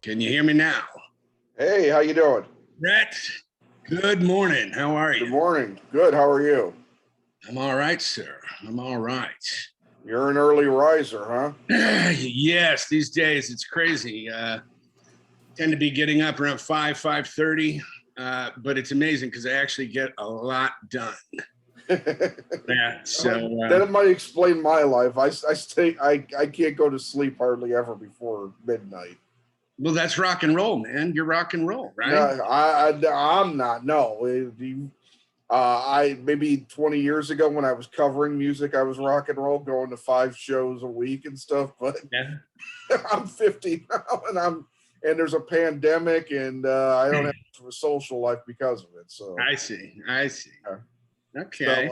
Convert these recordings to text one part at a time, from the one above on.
Can you hear me now? Hey, how you doing? Brett, good morning. How are Good you? morning. Good. How are you? I'm all right, sir. I'm all right. You're an early riser, huh? Yes, these days it's crazy. Tend to be getting up around 5:30, but it's amazing because I actually get a lot done. Yeah, so that might explain my life. I can't go to sleep hardly ever before midnight. well, that's rock and roll, man. You're rock and roll, right? No, I'm not. No, I maybe 20 years ago when I was covering music, I was rock and roll, going to 5 shows a week and stuff. But Yeah. I'm 50 now, and there's a pandemic, and I don't have a social life because of it. So I see. Okay.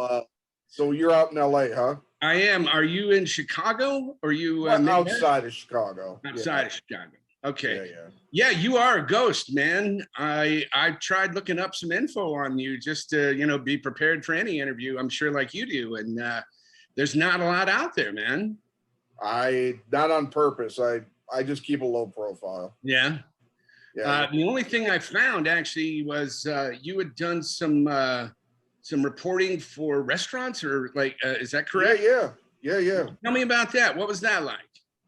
So you're out in LA, huh? I am. Are you in Chicago? Or are you Outside of Chicago? Outside of Chicago. Okay. Yeah. Yeah, you are a ghost, man. I tried looking up some info on you just to, be prepared for any interview. I'm sure like you do. And there's not a lot out there, man. Not on purpose. I just keep a low profile. Yeah. Yeah. The only thing I found actually was you had done some reporting for restaurants, or is that correct? Yeah. Tell me about that. What was that like?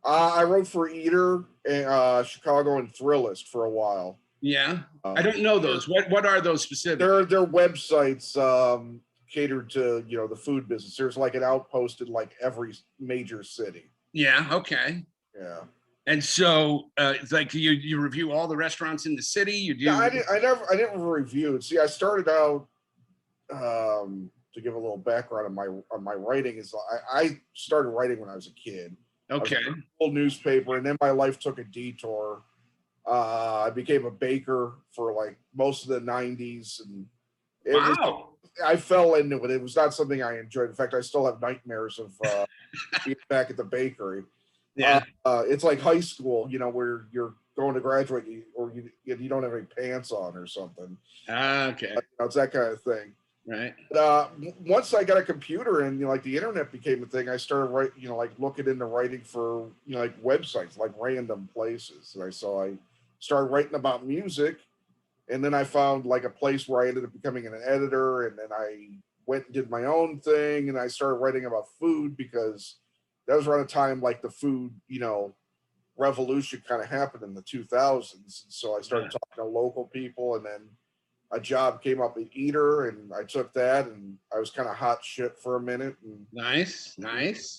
I wrote for Eater, Chicago, and Thrillist for a while. Yeah, I don't know those. What are those specific? They're websites catered to the food business. There's like an outpost in like every major city. Yeah. Okay. Yeah. And so, it's like you review all the restaurants in the city. You do. Yeah, I didn't review it. See, I started out to give a little background on my writing is I started writing when I was a kid. Okay. I was in a newspaper, and then my life took a detour. I became a baker for like most of the 90s, and I fell into it. It was not something I enjoyed. In fact, I still have nightmares of being back at the bakery. Yeah. It's like high school, where you're going to graduate or you don't have any pants on or something. Okay. It's that kind of thing. Right. But once I got a computer and like the internet became a thing, I started writing, like looking into writing for like websites, like random places. And I started writing about music, and then I found like a place where I ended up becoming an editor, and then I went and did my own thing, and I started writing about food because that was around a time like the food, revolution kind of happened in the 2000s. So I started talking to local people, and then a job came up at Eater, and I took that, and I was kind of hot shit for a minute. And nice.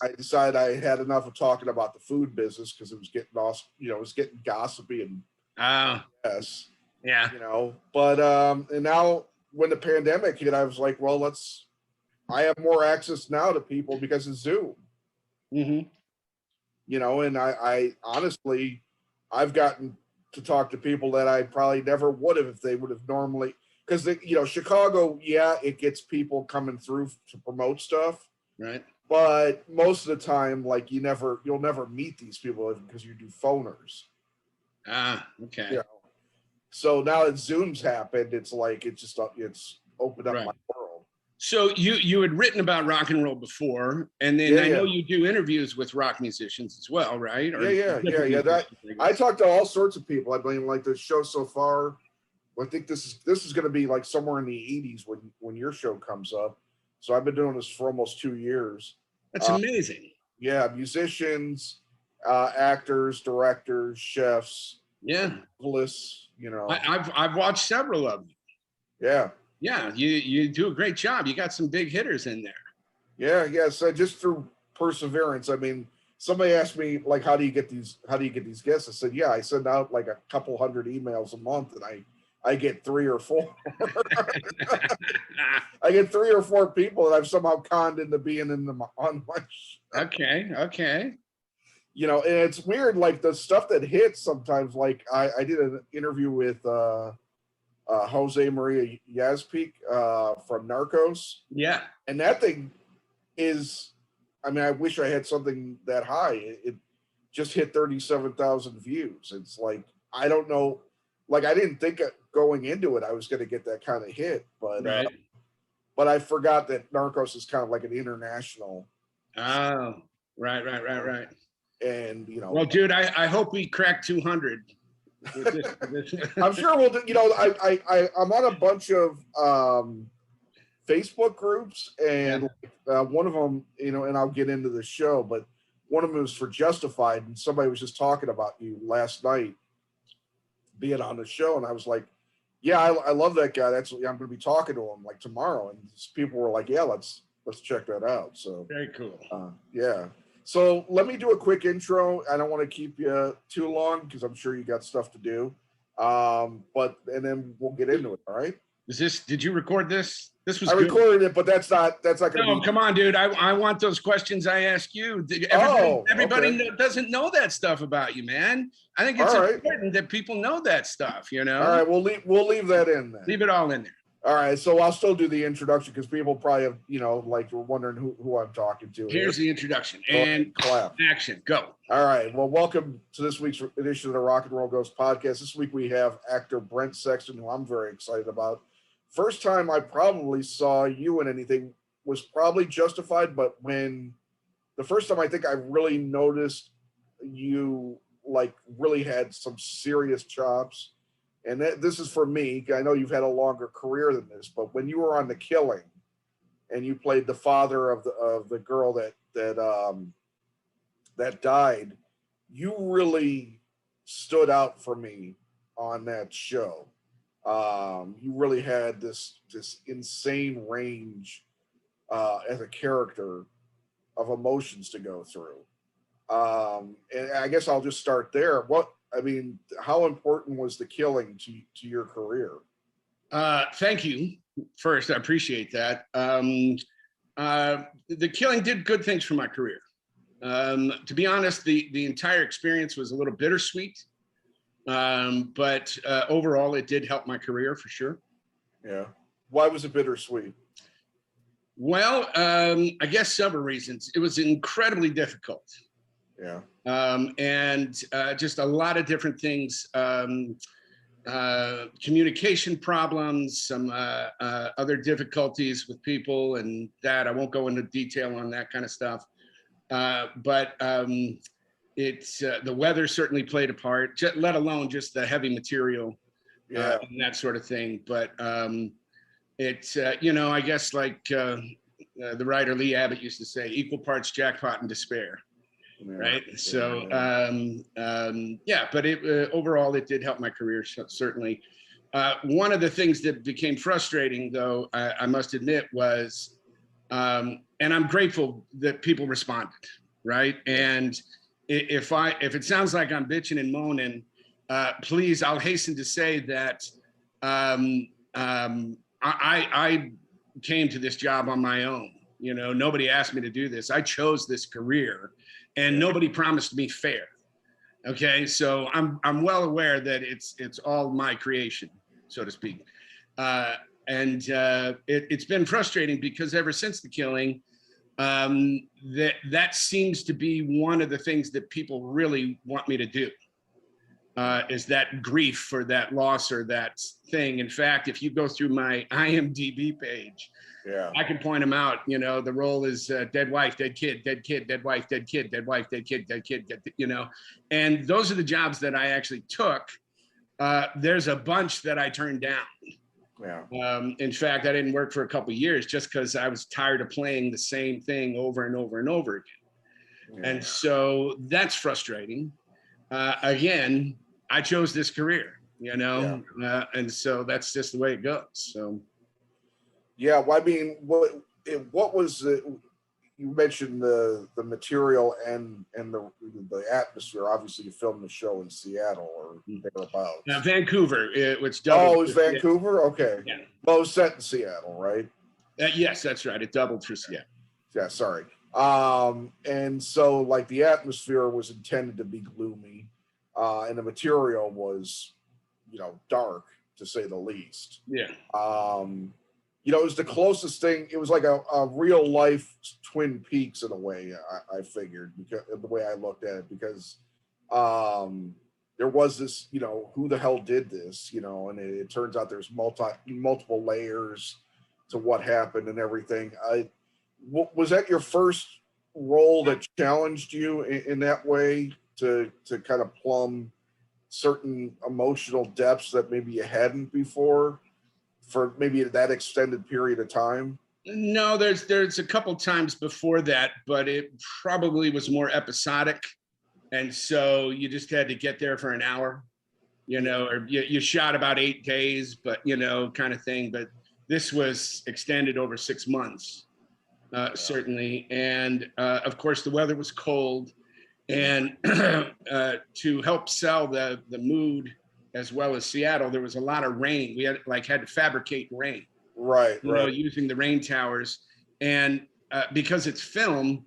I decided I had enough of talking about the food business because it was getting it was getting gossipy and yes, yeah, But and now when the pandemic hit, I was like, well, I have more access now to people because of Zoom. Mm-hmm. And I honestly, I've gotten to talk to people that I probably never would have if they would have normally, because Chicago, it gets people coming through to promote stuff, right? But most of the time, like you'll never meet these people because you do phoners. Okay. So now that Zoom's happened, it's like it's opened up my world. So you had written about rock and roll before, and then I know you do interviews with rock musicians as well, right? Yeah. I talked to all sorts of people. I mean, like the show so far, I think this is going to be like somewhere in the 80s when your show comes up. So I've been doing this for almost 2 years. That's amazing. Yeah, musicians, actors, directors, chefs. Yeah, lists. I've watched several of them. Yeah. Yeah, you do a great job. You got some big hitters in there. Yeah. So just through perseverance. I mean, somebody asked me like, how do you get these guests? I said, I send out like a couple hundred emails a month, and I get 3 or 4. I get 3 or 4 people that I've somehow conned into being on my show. Okay. And it's weird, like the stuff that hits sometimes. Like I did an interview with Jose Maria Yazpik from Narcos. Yeah. And that thing is, I mean, I wish I had something that high. It just hit 37,000 views. It's like, I don't know. Like, I didn't think going into it I was going to get that kind of hit, but I forgot that Narcos is kind of like an international. Oh, right. And well, dude, I hope we crack 200. I'm sure we'll do, you know, I'm on a bunch of Facebook groups, and one of them, you know, and I'll get into the show, but one of them was for Justified, and somebody was just talking about you last night being on the show, and I was like, yeah, I love that guy. I'm going to be talking to him like tomorrow, and people were like, yeah, let's check that out. So very cool. Yeah. So let me do a quick intro. I don't want to keep you too long because I'm sure you got stuff to do. And then we'll get into it. All right. Did you record this? This was I good. recorded it, but that's not going to be. No, come on, dude. I want those questions I ask you. Everybody doesn't know that stuff about you, man. I think it's important that people know that stuff, you know? All right, we'll leave that in then. Leave it all in there. All right, so I'll still do the introduction because people probably have, you know, like we're wondering who I'm talking to. Here's the introduction and clap. Action, go. All right, well, welcome to this week's edition of the Rock and Roll Ghost podcast. This week we have actor Brent Sexton, who I'm very excited about. First time I probably saw you in anything was probably Justified, but the first time I think I really noticed you like really had some serious chops. And this is for me. I know you've had a longer career than this, but when you were on The Killing, and you played the father of the girl that died, you really stood out for me on that show. You really had this insane range as a character of emotions to go through. And I guess I'll just start there. How important was The Killing to your career? Thank you. First, I appreciate that. The Killing did good things for my career. To be honest, the entire experience was a little bittersweet, but overall, it did help my career for sure. Yeah. Why was it bittersweet? Well, I guess several reasons. It was incredibly difficult. Yeah. And just a lot of different things, communication problems, some other difficulties with people, and that I won't go into detail on that kind of stuff. But it's the weather certainly played a part, let alone just the heavy material and that sort of thing. But it's, I guess like the writer Lee Abbott used to say, equal parts jackpot and despair. Right. So, but overall, it did help my career, certainly. One of the things that became frustrating, though, I must admit, was, and I'm grateful that people responded. Right. And if it sounds like I'm bitching and moaning, please, I'll hasten to say that I came to this job on my own. You know, nobody asked me to do this. I chose this career. And nobody promised me fair. Okay, so I'm well aware that it's all my creation, so to speak. It's been frustrating because ever since The Killing, that seems to be one of the things that people really want me to do. Is that grief for that loss or that thing. In fact, if you go through my IMDb page, I can point them out. You know, the role is dead wife, dead kid, dead wife, dead kid, dead wife, dead kid, you know. And those are the jobs that I actually took. There's a bunch that I turned down. Yeah. In fact, I didn't work for a couple of years just because I was tired of playing the same thing over and over and over again. Yeah. And so that's frustrating. Again, I chose this career, you know, and so that's just the way it goes. So. Yeah, well, I mean, what was it? You mentioned the material and the atmosphere. Obviously, you filmed the show in Seattle or thereabouts. Vancouver, which doubled. Oh, it was Vancouver? Okay. Yeah. Well, it was set in Seattle, right? Yes, that's right. It doubled for Seattle. Yeah, sorry. And so, like, the atmosphere was intended to be gloomy, and the material was, dark, to say the least. Yeah. It was the closest thing. It was like a real life Twin Peaks in a way. I figured, because the way I looked at it, because there was this, who the hell did this, and it turns out there's multiple layers to what happened and everything. Was that your first role that challenged you in that way to kind of plumb certain emotional depths that maybe you hadn't before for maybe that extended period of time? No, there's a couple times before that, but it probably was more episodic. And so you just had to get there for an hour, or you shot about 8 days, but, kind of thing. But this was extended over 6 months, certainly. And of course, the weather was cold. And to help sell the mood as well as Seattle, there was a lot of rain. We had to fabricate rain. Right. Using the rain towers. And because it's film,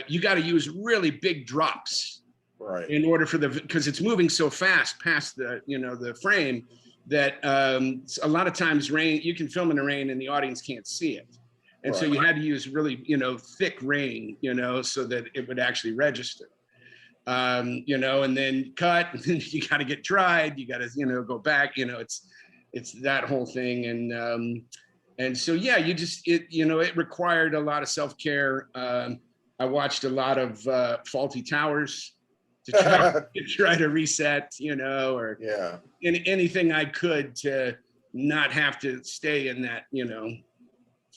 you got to use really big drops, right, in order because it's moving so fast past the frame that a lot of times you can film in the rain and the audience can't see it. And so you had to use really, thick rain, so that it would actually register. And then cut, and then you got to get dried. You got to, go back, it's that whole thing. And so, yeah, it required a lot of self-care. I watched a lot of Faulty Towers to try to reset, or anything I could to not have to stay in that,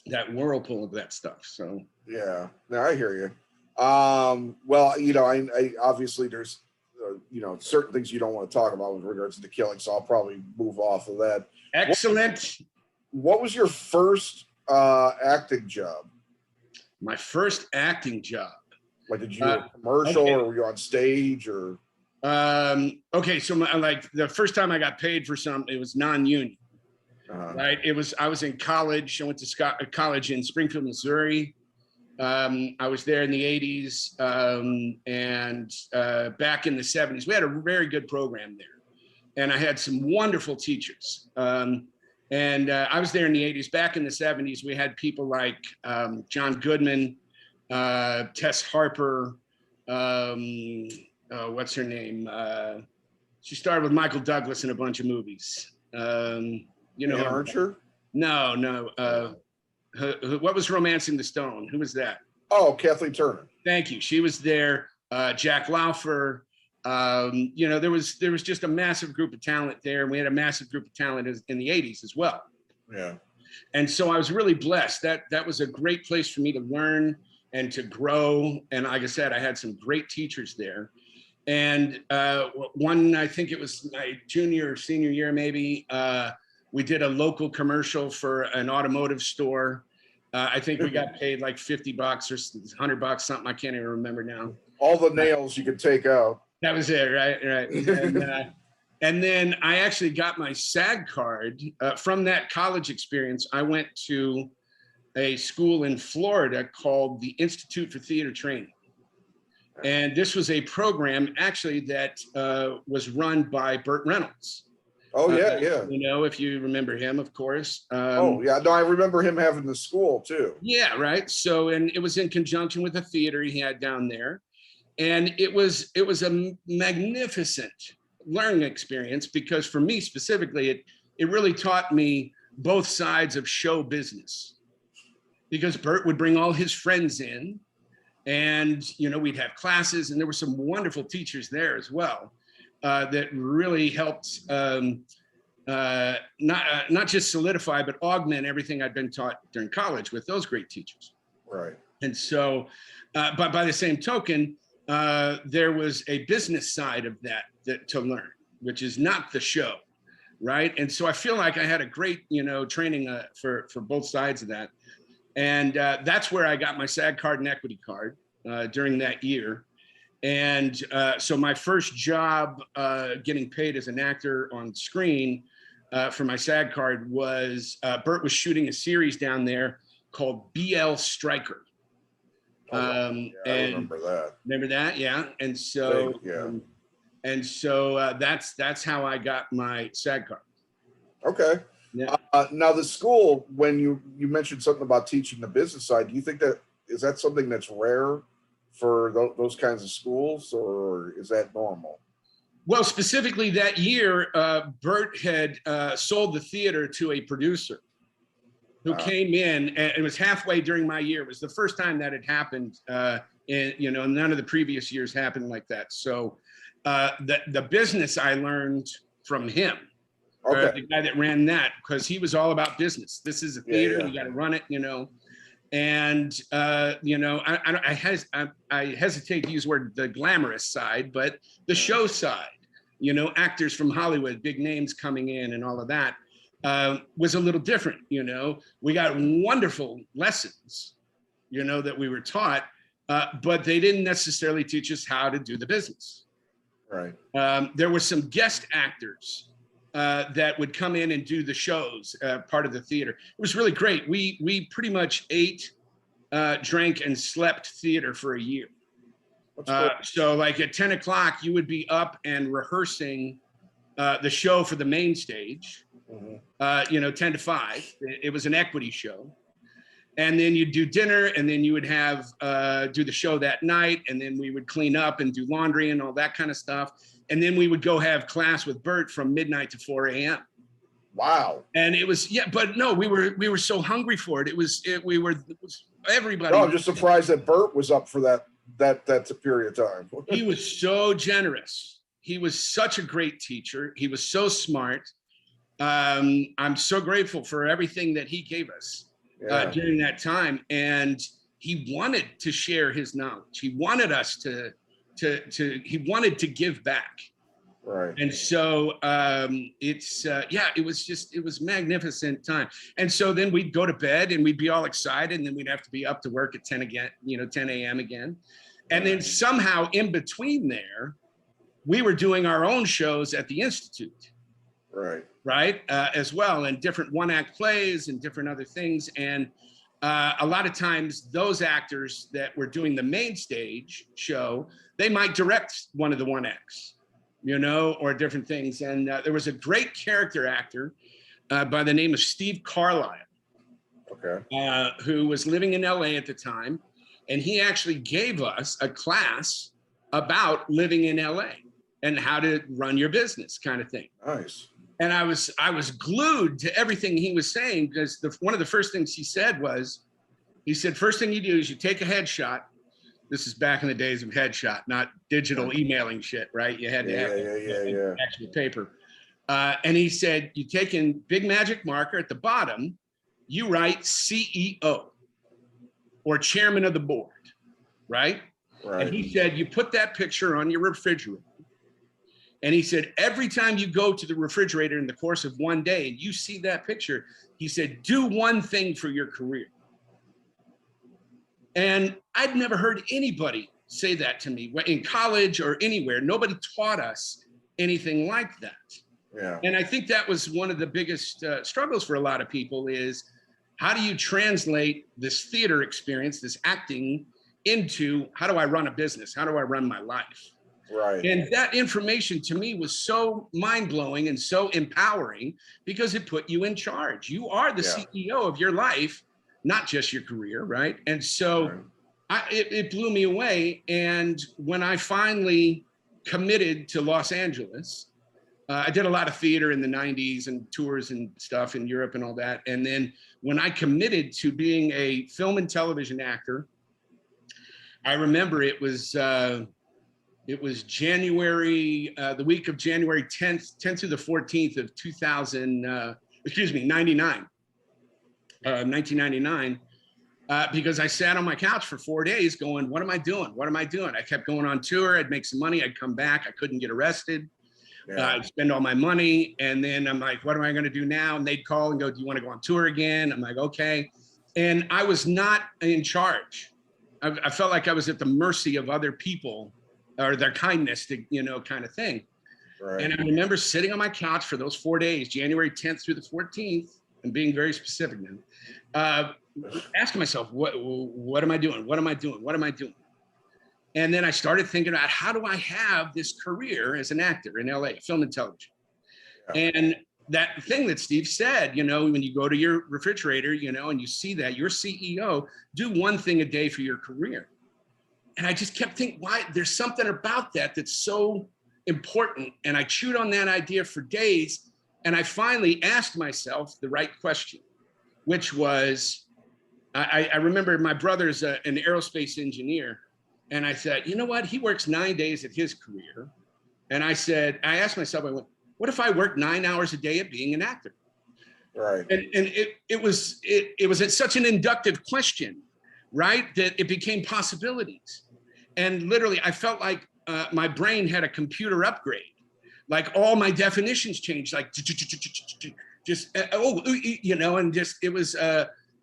that whirlpool of that stuff. So, yeah, no, I hear you. Well, I obviously there's, certain things you don't want to talk about with regards to the killing, so I'll probably move off of that. Excellent. What was your first acting job? My first acting job. Like, did you do a commercial, or were you on stage, or? Okay, so the first time I got paid for something, it was non-union. Right. I was in college. I went to college in Springfield, Missouri. I was there in the 80s, and back in the 70s. We had a very good program there, and I had some wonderful teachers. And I was there in the 80s. Back in the 70s, we had people like John Goodman, Tess Harper, what's her name? She starred with Michael Douglas in a bunch of movies. Archer? No. What was Romancing the Stone? Who was that? Oh, Kathleen Turner. Thank you. She was there. Jack Laufer. There was just a massive group of talent there, and we had a massive group of talent in the 80s as well. Yeah. And so I was really blessed. That was a great place for me to learn and to grow. And like I said, I had some great teachers there. And I think it was my junior or senior year, maybe, we did a local commercial for an automotive store. I think we got paid like $50 or $100, something. I can't even remember now. All the nails you could take out. That was it, right? And then I actually got my SAG card from that college experience. I went to a school in Florida called the Institute for Theater Training. And this was a program actually that was run by Burt Reynolds. Oh, yeah. If you remember him, of course. No, I remember him having the school too. Yeah, right. So, and it was in conjunction with a theater he had down there. And it was a magnificent learning experience, because for me specifically, it really taught me both sides of show business, because Burt would bring all his friends in, and, we'd have classes, and there were some wonderful teachers there as well. That really helped not just solidify, but augment everything I'd been taught during college with those great teachers. Right. And so, but by the same token, there was a business side of that to learn, which is not the show, right? And so I feel like I had a great, training for both sides of that. And that's where I got my SAG card and equity card during that year. And so my first job getting paid as an actor on screen for my SAG card was Burt was shooting a series down there called BL Striker. I remember that. Remember that? Yeah. And so, that's how I got my SAG card. Okay. Yeah. Now the school, when you mentioned something about teaching the business side, do you think is that something that's rare for those kinds of schools, or is that normal? Well, specifically that year, Burt had sold the theater to a producer who came in, and it was halfway during my year. It was the first time that had happened, and none of the previous years happened like that. So The business I learned from him. Okay. The guy that ran that, because he was all about business. This is a theater, you got to run it, And I hesitate to use the word the glamorous side, but the show side, actors from Hollywood, big names coming in and all of that was a little different. We got wonderful lessons, that we were taught, but they didn't necessarily teach us how to do the business. Right. There were some guest actors that would come in and do the shows, part of the theater. It was really great. We pretty much ate, drank, and slept theater for a year. So like at 10 o'clock, you would be up and rehearsing the show for the main stage, 10 to 5. It was an equity show. And then you'd do dinner, and then you would have do the show that night, and then we would clean up and do laundry and all that kind of stuff. And then we would go have class with Burt from midnight to 4 a.m. Wow. And it was, but no, we were so hungry for it. It was everybody. No, I'm just surprised that Burt was up for that period of time. He was so generous. He was such a great teacher. He was so smart. I'm so grateful for everything that he gave us during that time. And he wanted to share his knowledge. He wanted us he wanted to give back. Right. And so it was magnificent time. And so then we'd go to bed and we'd be all excited, and then we'd have to be up to work at 10 again, 10 a.m. again. And then somehow in between there, we were doing our own shows at the Institute. Right. As well, and different one-act plays and different other things. And a lot of times those actors that were doing the main stage show, they might direct one of the one-acts, or different things. And there was a great character actor by the name of Steve Carlisle, who was living in LA at the time. And he actually gave us a class about living in LA and how to run your business kind of thing. Nice. And I was glued to everything he was saying, because one of the first things he said was, first thing you do is you take a headshot. This is back in the days of headshot, not digital emailing shit, right? You had to have actual paper. And he said, you take in big magic marker at the bottom, you write CEO or chairman of the board, right? And he said, you put that picture on your refrigerator. And he said, every time you go to the refrigerator in the course of one day and you see that picture, he said, do one thing for your career. And I'd never heard anybody say that to me in college or anywhere. Nobody taught us anything like that. Yeah. And I think that was one of the biggest struggles for a lot of people is, how do you translate this theater experience, this acting, into how do I run a business? How do I run my life? Right. And that information to me was so mind-blowing and so empowering, because it put you in charge. You are the CEO of your life, not just your career, right? And so it blew me away. And when I finally committed to Los Angeles, I did a lot of theater in the 90s and tours and stuff in Europe and all that. And then when I committed to being a film and television actor, I remember it was January, the week of January 10th through the 14th of 1999, because I sat on my couch for 4 days going, what am I doing? What am I doing? I kept going on tour. I'd make some money. I'd come back. I couldn't get arrested. I'd spend all my money. And then I'm like, what am I going to do now? And they'd call and go, do you want to go on tour again? I'm like, okay. And I was not in charge. I felt like I was at the mercy of other people or their kindness to, kind of thing. Right. And I remember sitting on my couch for those 4 days, January 10th through the 14th, and being very specific now, asking myself, what am I doing? What am I doing? What am I doing? And then I started thinking about, how do I have this career as an actor in LA, film and television? Yeah. And that thing that Steve said, when you go to your refrigerator, and you see that you're CEO, do one thing a day for your career. And I just kept thinking, why? There's something about that that's so important. And I chewed on that idea for days. And I finally asked myself the right question, which was, I remember my brother's an aerospace engineer. And I said, you know what? He works 9 days at his career. And I asked myself, I went, what if I worked 9 hours a day at being an actor? Right. And it was such an inductive question, right? That it became possibilities. And literally, I felt like my brain had a computer upgrade. Like all my definitions changed, like just and just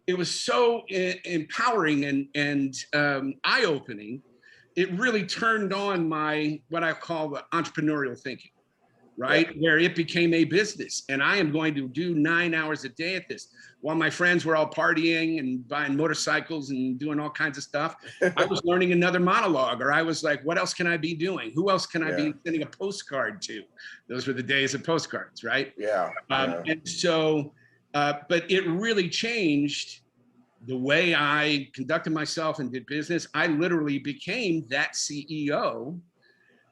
it was so empowering and eye-opening. It really turned on my what I call the entrepreneurial thinking, right? Yeah. Where it became a business, and I am going to do 9 hours a day at this. While my friends were all partying and buying motorcycles and doing all kinds of stuff, I was learning another monologue, or I was like, what else can I be doing? Who else can I be sending a postcard to? Those were the days of postcards, right? Yeah. And so, but it really changed the way I conducted myself and did business. I literally became that CEO.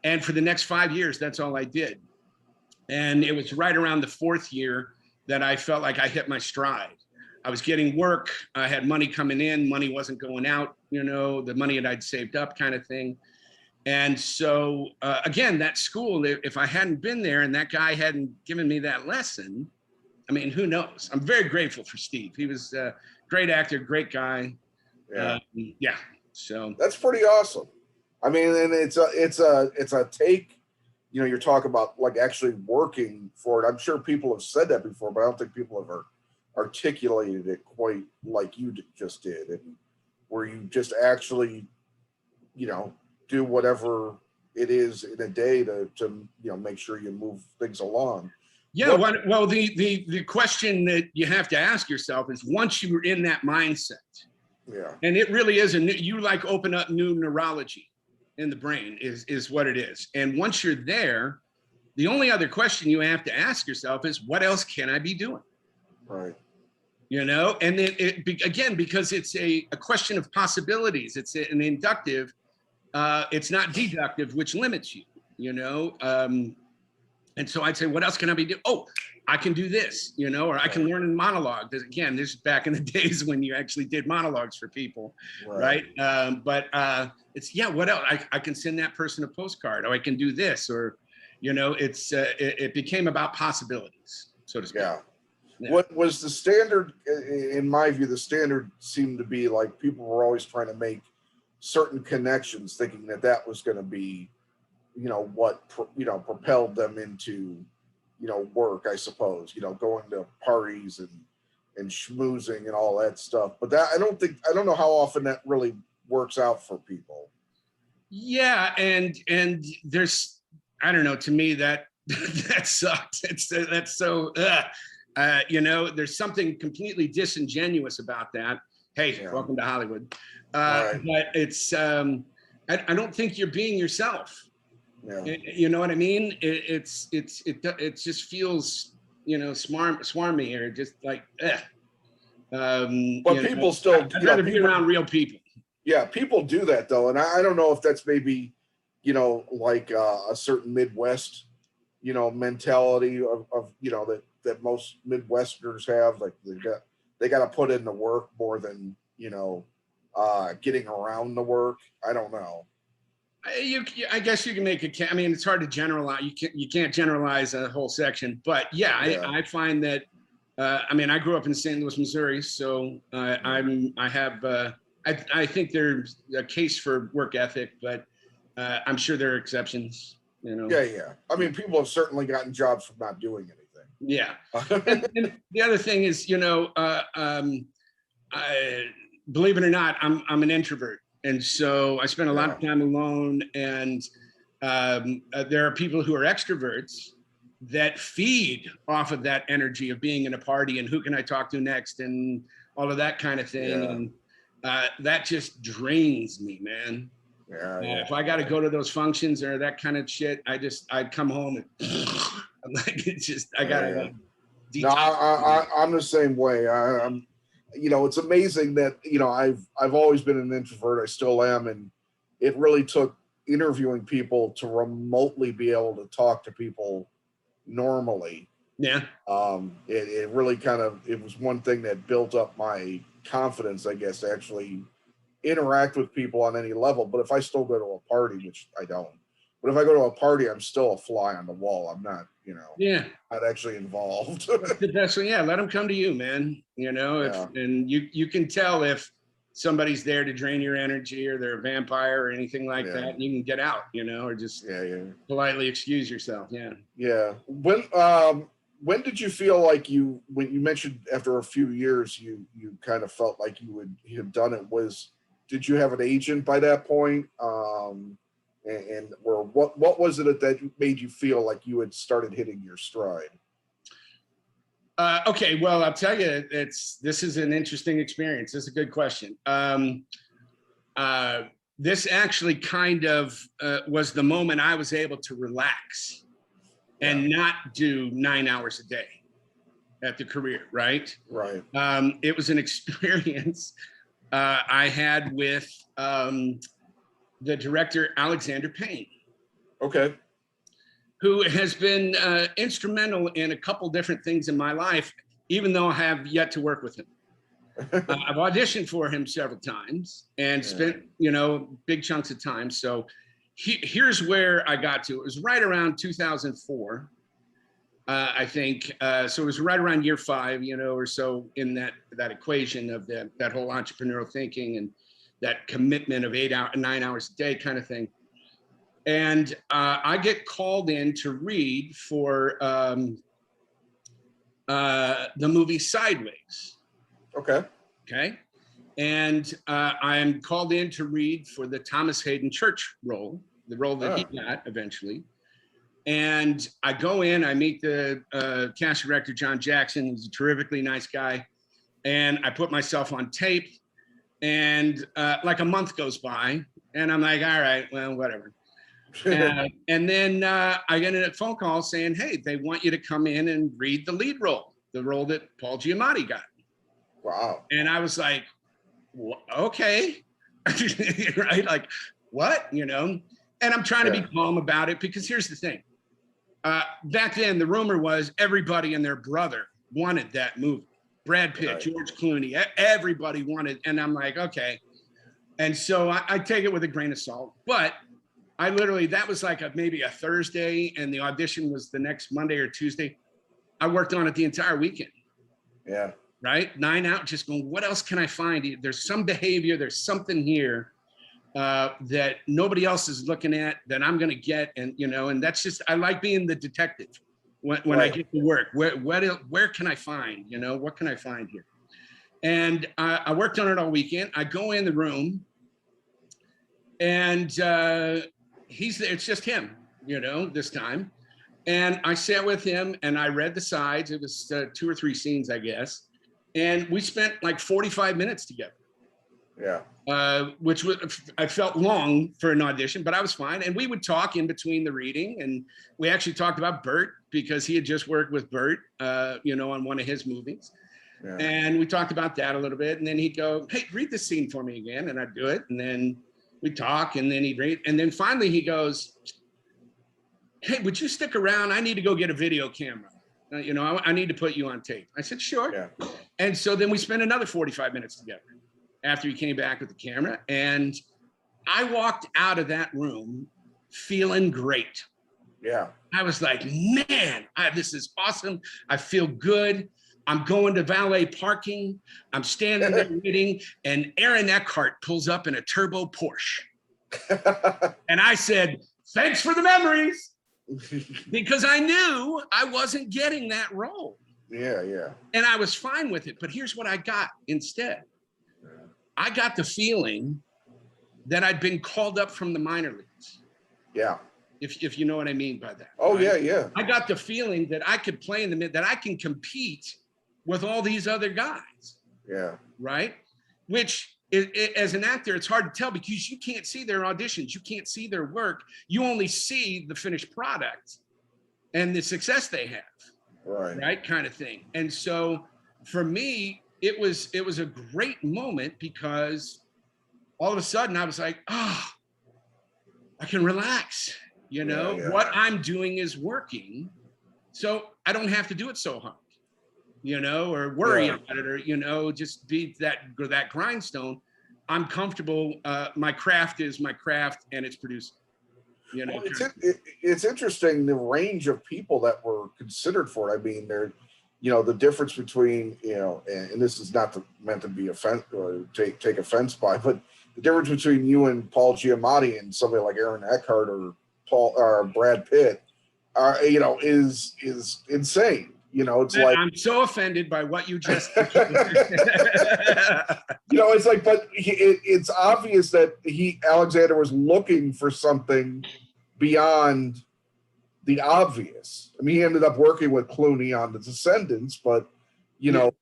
And for the next 5 years, that's all I did. And it was right around the 4th year that I felt like I hit my stride. I was getting work. I had money coming in. Money wasn't going out, the money that I'd saved up kind of thing. And so, again, that school, if I hadn't been there and that guy hadn't given me that lesson, I mean, who knows? I'm very grateful for Steve. He was a great actor, great guy. Yeah. So that's pretty awesome. I mean, and it's a take, you're talking about like actually working for it. I'm sure people have said that before, but I don't think people have articulated it quite like you just did, and where you just actually, do whatever it is in a day to make sure you move things along. Yeah, well, the question that you have to ask yourself is, once you're in that mindset, and it really is you like open up new neurology in the brain is what it is. And once you're there, the only other question you have to ask yourself is, what else can I be doing? Right. And then again, because it's a question of possibilities, it's an inductive, it's not deductive, which limits you, and so I'd say, what else can I be doing? Oh, I can do this, or I can learn in monologue. Again, this is back in the days when you actually did monologues for people, right? But it's, what else? I can send that person a postcard, or I can do this, or, it became about possibilities, so to speak. Yeah. What was the standard, in my view, the standard seemed to be like people were always trying to make certain connections, thinking that was going to be, what, propelled them into, work, I suppose, going to parties and schmoozing and all that stuff. But that, I don't know how often that really works out for people. Yeah. And there's, I don't know, to me that sucks. That's so, there's something completely disingenuous about that. Hey, welcome to Hollywood. But it's, I don't think you're being yourself. Yeah. You know what I mean? It just feels, smarmy, or just like, but people still, I'd rather be around real people. Yeah, people do that though, and I don't know if that's maybe, like a certain Midwest, mentality of that most Midwesterners have. Like they got to put in the work more than getting around the work. I don't know. I guess you can make I mean, it's hard to generalize. You can't generalize a whole section, but I find that. I mean, I grew up in St. Louis, Missouri, so I think there's a case for work ethic, but I'm sure there are exceptions. Yeah. I mean, people have certainly gotten jobs from not doing anything. Yeah, and the other thing is, believe it or not, I'm an introvert. And so I spend a lot of time alone, and there are people who are extroverts that feed off of that energy of being in a party and who can I talk to next and all of that kind of thing. And that just drains me, man. If I got to go to those functions or that kind of shit, I come home and like, it's just, I got to No, I'm the same way. I'm it's amazing that, I've always been an introvert. I still am. And it really took interviewing people to remotely be able to talk to people normally. Yeah. It really it was one thing that built up my confidence, I guess, to actually interact with people on any level. But if I still go to a party, which I don't, But if I go to a party, I'm still a fly on the wall. I'm not, Yeah. not actually involved. The best one, yeah, let them come to you, man. Yeah. And you can tell if somebody's there to drain your energy or they're a vampire or anything like that, and you can get out, or just politely excuse yourself. Yeah. Yeah. When did you feel like when you mentioned after a few years you kind of felt like you had done it, did you have an agent by that point? Or what was it that made you feel like you had started hitting your stride? Okay, well, I'll tell you, this is an interesting experience. This is a good question. This actually kind of was the moment I was able to relax and not do 9 hours a day at the career, right? Right. It was an experience I had with the director, Alexander Payne. Okay. Who has been instrumental in a couple different things in my life, even though I have yet to work with him. I've auditioned for him several times and spent, big chunks of time. So here's where I got to. It was right around 2004, I think. So it was right around year 5, or so in that equation of that whole entrepreneurial thinking and that commitment of 9 hours a day kind of thing. And I get called in to read for the movie Sideways. Okay. And I'm called in to read for the Thomas Hayden Church role, the role that he got eventually. And I go in, I meet the casting director, John Jackson. He's a terrifically nice guy. And I put myself on tape. And like a month goes by, and I'm like, all right, well, whatever. And then I get a phone call saying, hey, they want you to come in and read the lead role, the role that Paul Giamatti got. Wow. And I was like, okay, right? Like, what, And I'm trying to be calm about it because here's the thing. Back then, the rumor was everybody and their brother wanted that movie. Brad Pitt, George Clooney, everybody wanted. And I'm like, okay. And so I take it with a grain of salt. But I literally, that was like maybe a Thursday, and the audition was the next Monday or Tuesday. I worked on it the entire weekend. Yeah. Right? 9 out, just going, what else can I find? There's some behavior, there's something here that nobody else is looking at that I'm going to get. And, and that's just, I like being the detective when I get to work. Where can I find, what can I find here? And I worked on it all weekend. I go in the room and it's just him, this time. And I sat with him and I read the sides. It was 2 or 3 scenes, I guess. And we spent like 45 minutes together. Yeah. Which I felt long for an audition, but I was fine. And we would talk in between the reading. And we actually talked about Burt because he had just worked with Burt, on one of his movies. Yeah. And we talked about that a little bit. And then he'd go, hey, read this scene for me again. And I'd do it. And then we'd talk and then he'd read. And then finally he goes, hey, would you stick around? I need to go get a video camera. I need to put you on tape. I said, sure. Yeah. And so then we spent another 45 minutes together after he came back with the camera. And I walked out of that room feeling great. Yeah. I was like, man, this is awesome. I feel good. I'm going to valet parking. I'm standing there waiting, and Aaron Eckhart pulls up in a turbo Porsche. And I said, thanks for the memories. Because I knew I wasn't getting that role. Yeah. And I was fine with it. But here's what I got instead. I got the feeling that I'd been called up from the minor leagues. Yeah. If you know what I mean by that. Oh, right? Yeah. I got the feeling that I could play in the mid, that I can compete with all these other guys. Yeah. Right? Which as an actor, it's hard to tell because you can't see their auditions. You can't see their work. You only see the finished product and the success they have. Right. Kind of thing. And so for me, it was a great moment because all of a sudden I was like, oh, I can relax. What I'm doing is working. So I don't have to do it so hard, or worry about it, or, just be that grindstone. I'm comfortable. My craft is my craft and it's producing. you know. Well, it's interesting the range of people that were considered for it. I mean, the difference between, and this is not meant to be take offense by, but the difference between you and Paul Giamatti and somebody like Aaron Eckhart or Brad Pitt, is insane. It's like, I'm so offended by what you just. It's like, but it's obvious that Alexander was looking for something beyond the obvious. I mean, he ended up working with Clooney on The Descendants, but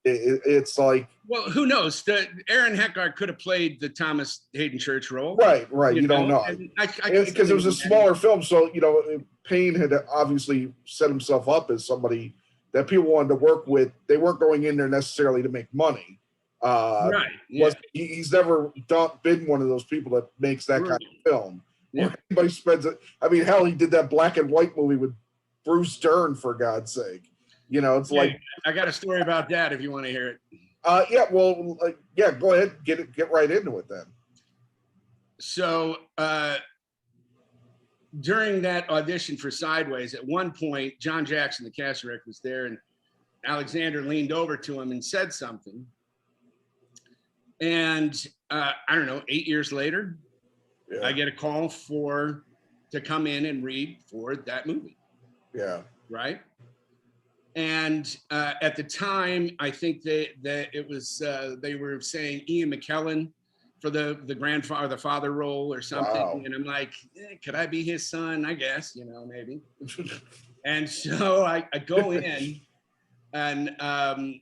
it's like, well, who knows? Aaron Eckhart could have played the Thomas Hayden Church role, right? You don't know, because it was a smaller film, so Payne had obviously set himself up as somebody that people wanted to work with. They weren't going in there necessarily to make money. Right. Yeah. He's never been one of those people that makes that kind of film. Yeah. Where anybody spends it. I mean, hell, he did that black and white movie with Bruce Dern, for God's sake. It's like, I got a story about that if you want to hear it. Go ahead, get right into it then. So during that audition for Sideways, at one point, John Jackson, the cast director, was there, and Alexander leaned over to him and said something. And I don't know, 8 years later, I get a call to come in and read for that movie. Yeah. Right. And at the time, I think they were saying Ian McKellen for the grandfather, the father role or something. Wow. And I'm like, could I be his son? I guess, maybe. And so I go in, and by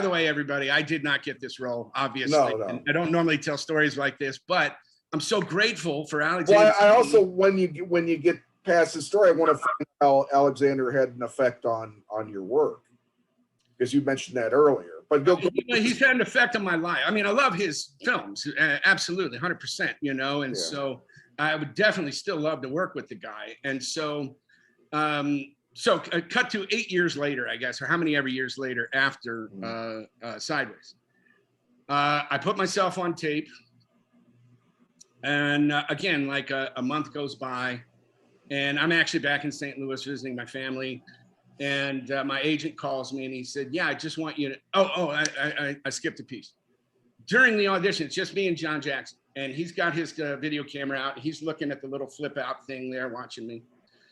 the way, everybody, I did not get this role, obviously. No. And I don't normally tell stories like this, but I'm so grateful for Alexander. Well, I also, when you get past the story, I want to find out how Alexander had an effect on your work, because you mentioned that earlier. But he's had an effect on my life. I mean, I love his films, absolutely, 100%. And so I would definitely still love to work with the guy. And so, cut to 8 years later, I guess, or how many ever years later after Sideways, I put myself on tape, and again, like a month goes by. And I'm actually back in St. Louis visiting my family. And my agent calls me and he said, yeah, I just want you to, I skipped a piece. During the audition, it's just me and John Jackson. And he's got his video camera out. He's looking at the little flip out thing there, watching me.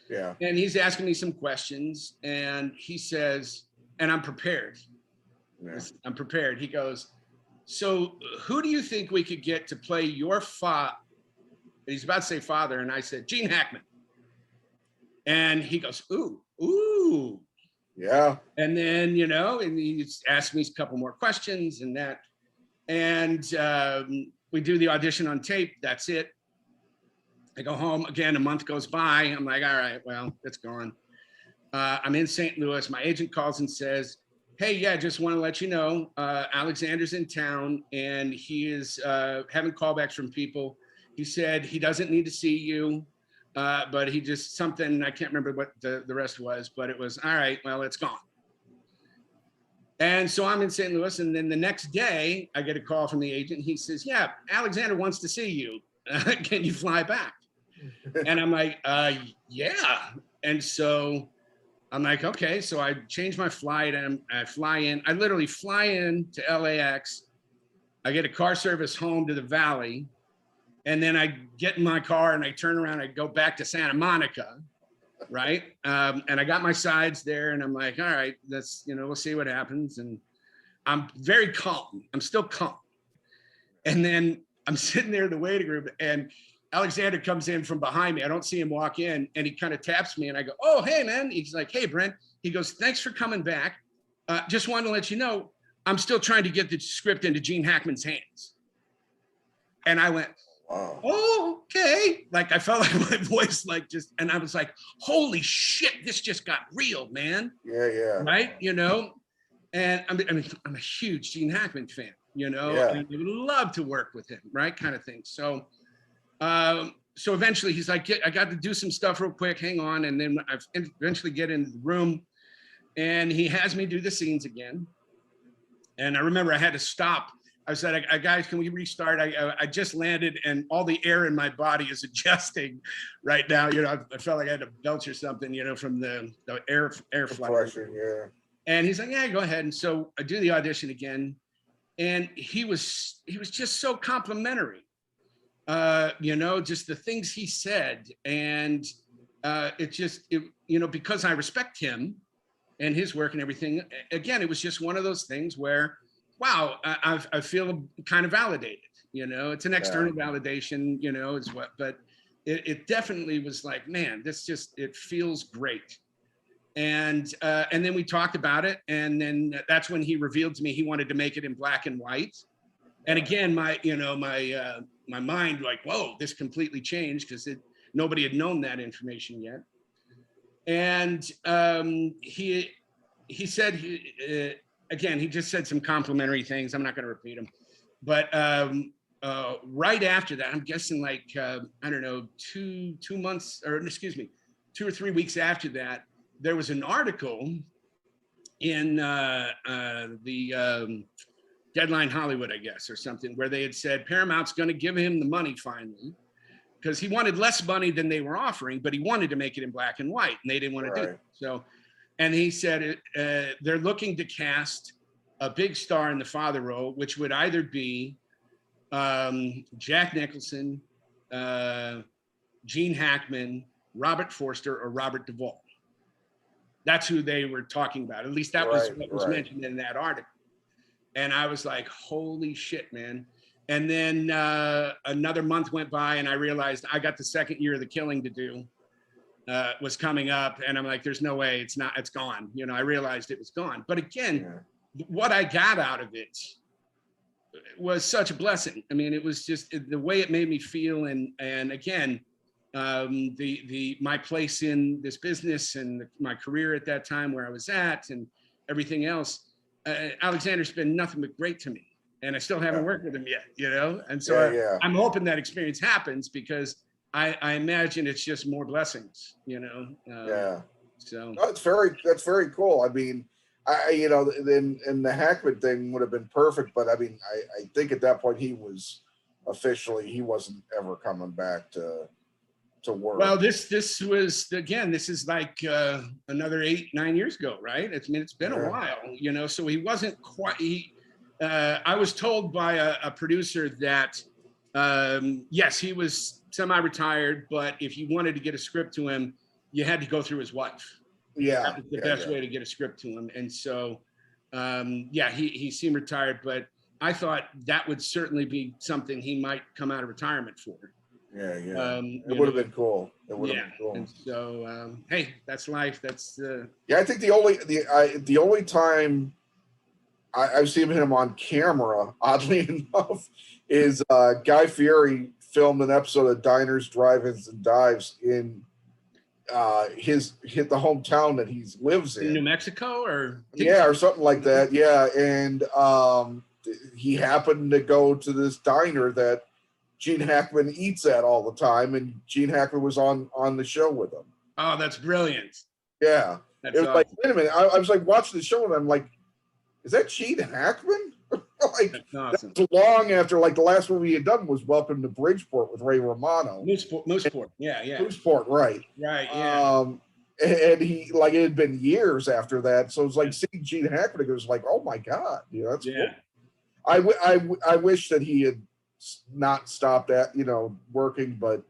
Yeah. And he's asking me some questions. And he says, and I'm prepared. Yeah. I'm prepared. He goes, so who do you think we could get to play your father? He's about to say father. And I said, Gene Hackman. And he goes, ooh. Yeah. And then, and he asked me a couple more questions and that. And we do the audition on tape. That's it. I go home again. A month goes by. I'm like, all right, well, it's gone. I'm in St. Louis. My agent calls and says, hey, yeah, just want to let you know, Alexander's in town and he is having callbacks from people. He said he doesn't need to see you. But he just something, I can't remember what the rest was, but it was, all right, well, it's gone. And so I'm in St. Louis. And then the next day I get a call from the agent. He says, yeah, Alexander wants to see you. Can you fly back? And I'm like, yeah. And so I'm like, okay. So I change my flight and I fly in. I literally fly in to LAX. I get a car service home to the Valley. And then I get in my car and I turn around, I go back to Santa Monica, right? And I got my sides there and I'm like, all right, we'll see what happens. And I'm very calm. I'm still calm. And then I'm sitting there in the waiting room and Alexander comes in from behind me. I don't see him walk in and he kind of taps me and I go, oh, hey, man. He's like, hey, Brent. He goes, thanks for coming back. Just wanted to let you know, I'm still trying to get the script into Gene Hackman's hands. And I went, wow. Oh, okay. Like I felt like my voice and I was like, holy shit, this just got real, man. Yeah. Right. And I'm a huge Gene Hackman fan, and I would love to work with him, right? Kind of thing. So, so eventually he's like, I got to do some stuff real quick. Hang on. And then I eventually get into the room and he has me do the scenes again. And I remember I had to stop I said, guys, can we restart? I just landed and all the air in my body is adjusting right now. You know, I felt like I had to belch or something, you know, from the air flutter. Yeah. And he's like, yeah, go ahead. And so I do the audition again. And he was just so complimentary. You know, just the things he said. And you know, because I respect him and his work and everything, again, it was just one of those things where, wow, I feel kind of validated. You know, it's an external validation, you know, is what, but it definitely was like, man, it feels great. And then we talked about it, and then that's when he revealed to me he wanted to make it in black and white. And again, my mind, like, whoa, this completely changed, because nobody had known that information yet. And he said, again, he just said some complimentary things. I'm not going to repeat them, but right after that, I'm guessing like I don't know, 2 months, or excuse me, 2 or 3 weeks after that, there was an article in the Deadline Hollywood, I guess, or something, where they had said Paramount's going to give him the money finally, because he wanted less money than they were offering, but he wanted to make it in black and white, and they didn't want to do it. So, and he said they're looking to cast a big star in the father role, which would either be Jack Nicholson, Gene Hackman, Robert Forster, or Robert Duvall. That's who they were talking about. At least that was what was mentioned in that article. And I was like, holy shit, man. And then another month went by, and I realized I got the second year of The Killing to do, was coming up. And I'm like, there's no way, it's gone. You know, I realized it was gone. But again, what I got out of it was such a blessing. I mean, it was just the way it made me feel. And again, my place in this business and my career at that time where I was at and everything else, Alexander's been nothing but great to me, and I still haven't worked with him yet, you know? And so I'm hoping that experience happens, because I imagine it's just more blessings, you know? So no, that's very cool. I mean, you know, then the Hackman thing would have been perfect, but I mean, I think at that point he wasn't ever coming back to work. Well, this was, again, this is like another 8-9 years ago, right? I mean, it's been a while, you know. So he wasn't quite. I was told by a producer that yes, he was semi-retired, but if you wanted to get a script to him, you had to go through his wife. That was the best way to get a script to him. And so, he seemed retired, but I thought that would certainly be something he might come out of retirement for. It would have been cool. It would have been cool. And so, hey, that's life. That's I think the only time I've seen him on camera, oddly enough, is Guy Fieri filmed an episode of Diners, Drive-Ins, and Dives in the hometown that he lives in New Mexico, or or something like that. And he happened to go to this diner that Gene Hackman eats at all the time, and Gene Hackman was on the show with him. Oh, that's brilliant. Yeah. That's it was awesome. like, wait a minute. I was like watching the show, and I'm like, is that Gene Hackman? Like, that's awesome. That's long after, like, the last movie he had done was Welcome to Bridgeport with Ray Romano. Mooseport. Yeah. Mooseport, right. Right, yeah. And he, like, it had been years after that. So it was like seeing Gene Hackman, it was like, oh my God. You know, that's cool. I wish that he had not stopped at, you know, working, but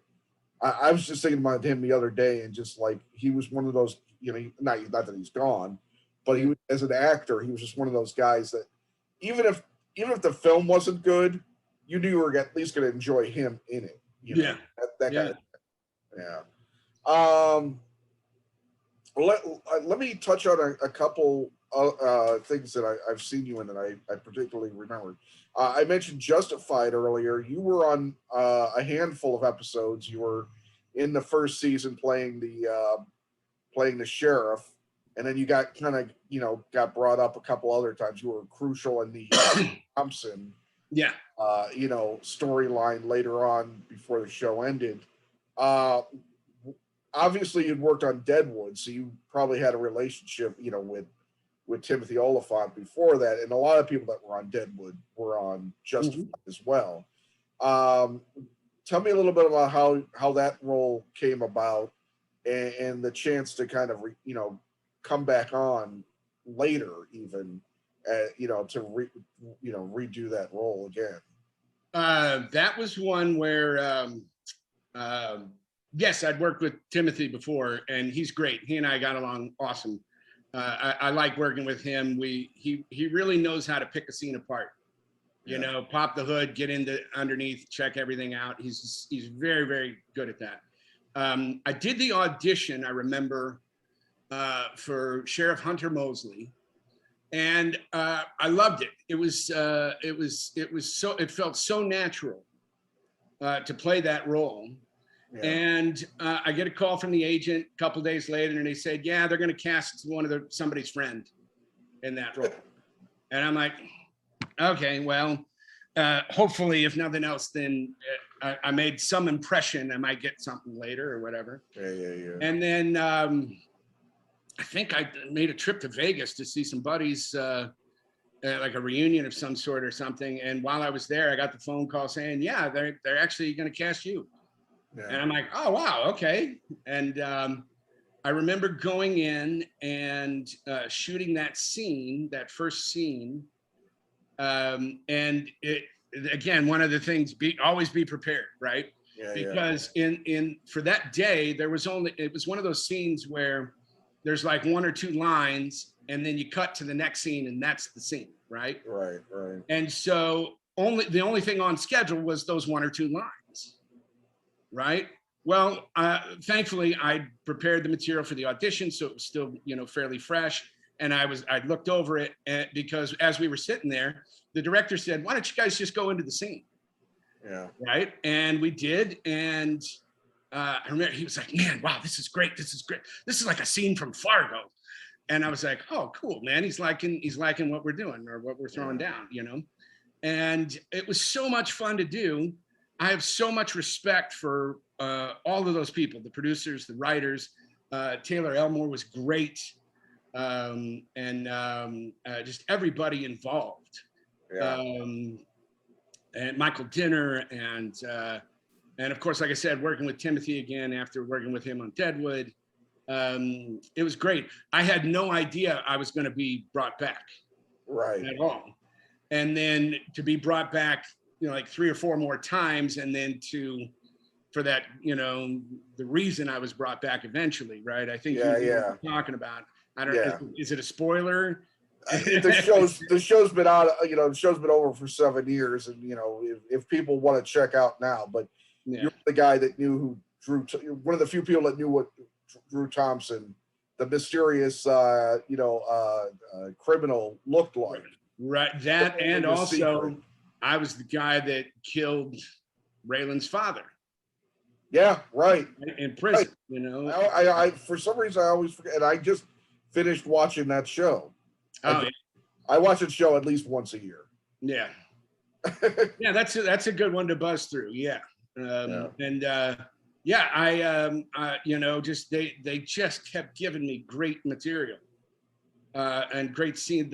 I was just thinking about him the other day, and just like, he was one of those, you know, not that he's gone, but he was, as an actor, he was just one of those guys that even if the film wasn't good, you knew you were at least going to enjoy him in it. You know? That kind of thing. Let me touch on a couple things that I've seen you in that I particularly remembered. I mentioned Justified earlier. You were on a handful of episodes. You were in the first season playing the sheriff, and then you got got brought up a couple other times. You were crucial in the Thompson storyline later on before the show ended. Obviously you'd worked on Deadwood, so you probably had a relationship, with with Timothy Olyphant before that, and a lot of people that were on Deadwood were on Justified as well. Tell me a little bit about how that role came about, and the chance to kind of come back on later, even to redo that role again. That was one where yes, I'd worked with Timothy before, and he's great. He and I got along awesome. I like working with him. He really knows how to pick a scene apart. Pop the hood, get into underneath, check everything out. He's very, very good at that. I did the audition, I remember, for Sheriff Hunter Mosley, and I loved it. It felt so natural to play that role. Yeah. And I get a call from the agent a couple days later, and they said, yeah, they're going to cast somebody's friend in that role. And I'm like, okay, well, hopefully, if nothing else, then I made some impression. I might get something later or whatever. Yeah. And then I think I made a trip to Vegas to see some buddies, like a reunion of some sort or something. And while I was there, I got the phone call saying, yeah, they're actually going to cast you. Yeah. And I'm like, oh, wow, okay. And I remember going in and shooting that first scene. And it, again, one of the things, always be prepared, right? Yeah, because for that day, it was one of those scenes where there's like one or two lines, and then you cut to the next scene, and that's the scene, right? Right. And so the only thing on schedule was those one or two lines, right? Well, thankfully, I prepared the material for the audition, so it was still, fairly fresh. And I looked over it, because as we were sitting there, the director said, why don't you guys just go into the scene? Yeah. Right. And we did. And I remember he was like, man, wow, this is great. This is great. This is like a scene from Fargo. And I was like, oh, cool, man. He's liking what we're doing, or what we're throwing down, And it was so much fun to do. I have so much respect for all of those people, the producers, the writers. Taylor Elmore was great. And just everybody involved. Yeah. And Michael Dinner, and of course, like I said, working with Timothy again after working with him on Deadwood. It was great. I had no idea I was going to be brought back, right, at all. And then to be brought back, like 3 or 4 more times, and then for that, the reason I was brought back eventually, right? I think you're talking about. I don't know. Is it a spoiler? The show's been out. The show's been over for 7 years, and if people want to check out now, but you're the guy that knew who Drew. One of the few people that knew what Drew Thompson, the mysterious, criminal, looked like. Right. That, and also, secret. I was the guy that killed Raylan's father. Yeah. Right. In prison. Right. I for some reason I always forget, and I just finished watching that show. Oh, I watch that show at least once a year. Yeah. Yeah, that's a good one to buzz through. Yeah. And just they just kept giving me great material and great scene.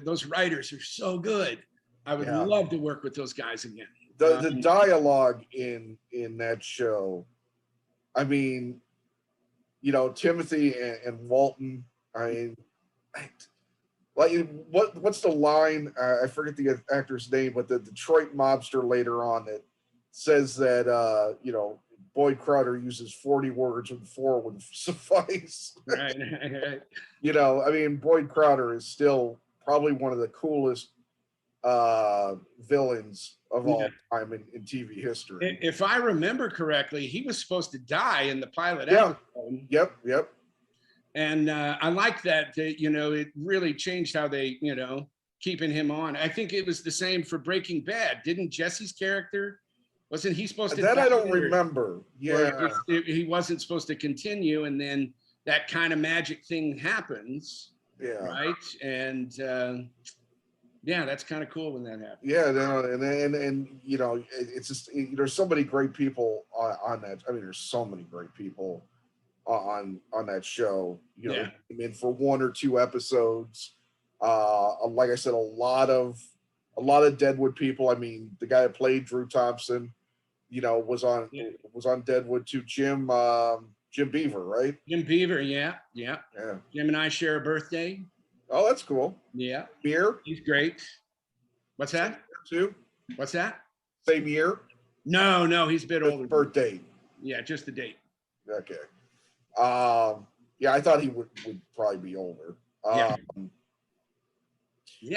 Those writers are so good. I would love to work with those guys again. The dialogue in that show, I mean, Timothy and Walton. I mean, like, what's the line? I forget the actor's name, but the Detroit mobster later on that says that Boyd Crowder uses 40 words and 4 would suffice. Right. I mean, Boyd Crowder is still probably one of the coolest villains of all time in TV history. If I remember correctly, he was supposed to die in the pilot episode. Yep. And I like that, it really changed how they, keeping him on. I think it was the same for Breaking Bad. Didn't Jesse's character, wasn't he supposed to? That I don't remember. Yeah. He wasn't supposed to continue, and then that kind of magic thing happens. Yeah. Right. And that's kind of cool when that happens. Yeah. And it's just, there's so many great people on that. I mean, there's so many great people on that show, I mean, for 1 or 2 episodes, Like I said, a lot of Deadwood people. I mean, the guy that played Drew Thompson, was on Deadwood too. Jim Beaver, right? Jim Beaver, yeah. Yeah. Jim and I share a birthday. Oh, that's cool. Yeah. Year? He's great. What's that? Too? What's that? Same year? No, he's a bit older. Birthday. Yeah, just the date. Okay. Yeah, I thought he would probably be older. Yeah,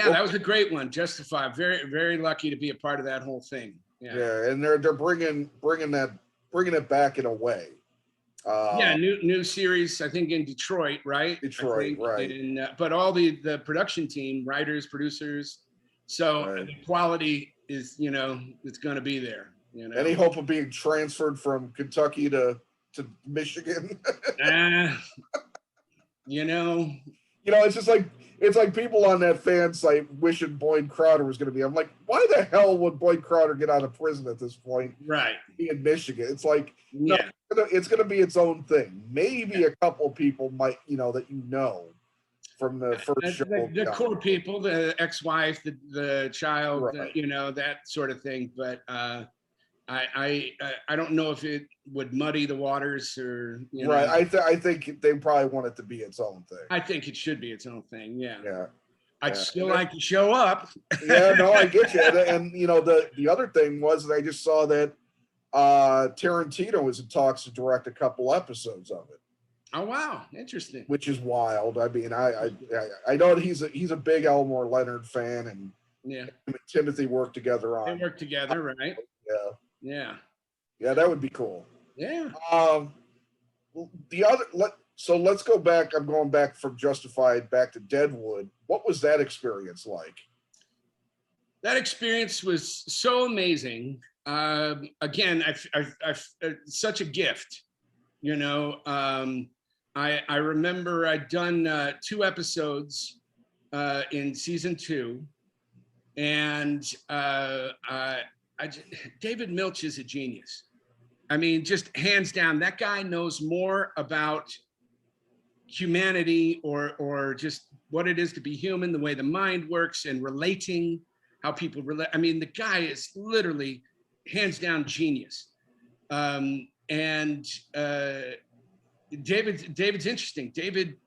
that was a great one. Justified. Very, very lucky to be a part of that whole thing. Yeah, and they're bringing it back in a way. New series, I think, in Detroit, right? Detroit, right. But all the production team, writers, producers, so the quality is, it's going to be there. Any hope of being transferred from Kentucky to Michigan? It's like people on that fan site wishing Boyd Crowder was going to be. I'm like, why the hell would Boyd Crowder get out of prison at this point? Right. Be in Michigan. It's like, no, it's going to be its own thing. Maybe a couple people might, that from the first show. The core people, the ex-wife, the child, right. That sort of thing. But I don't know if it would muddy the waters or right. I think they probably want it to be its own thing. I think it should be its own thing. Yeah. I'd still and like to show up. Yeah, no, I get you. And the other thing was that I just saw that Tarantino was in talks to direct a couple episodes of it. Oh wow, interesting. Which is wild. I mean, I know he's a big Elmore Leonard fan, and him and Timothy work together on. They work together, right? Yeah, that would be cool. Yeah. So let's go back. I'm going back from Justified back to Deadwood. What was that experience like? That experience was so amazing. Again, I've such a gift. I remember I'd done 2 episodes in season 2, and David Milch is a genius. I mean, just hands down, that guy knows more about humanity or just what it is to be human, the way the mind works, and relating, how people relate. I mean, the guy is literally hands down genius. David's interesting. David,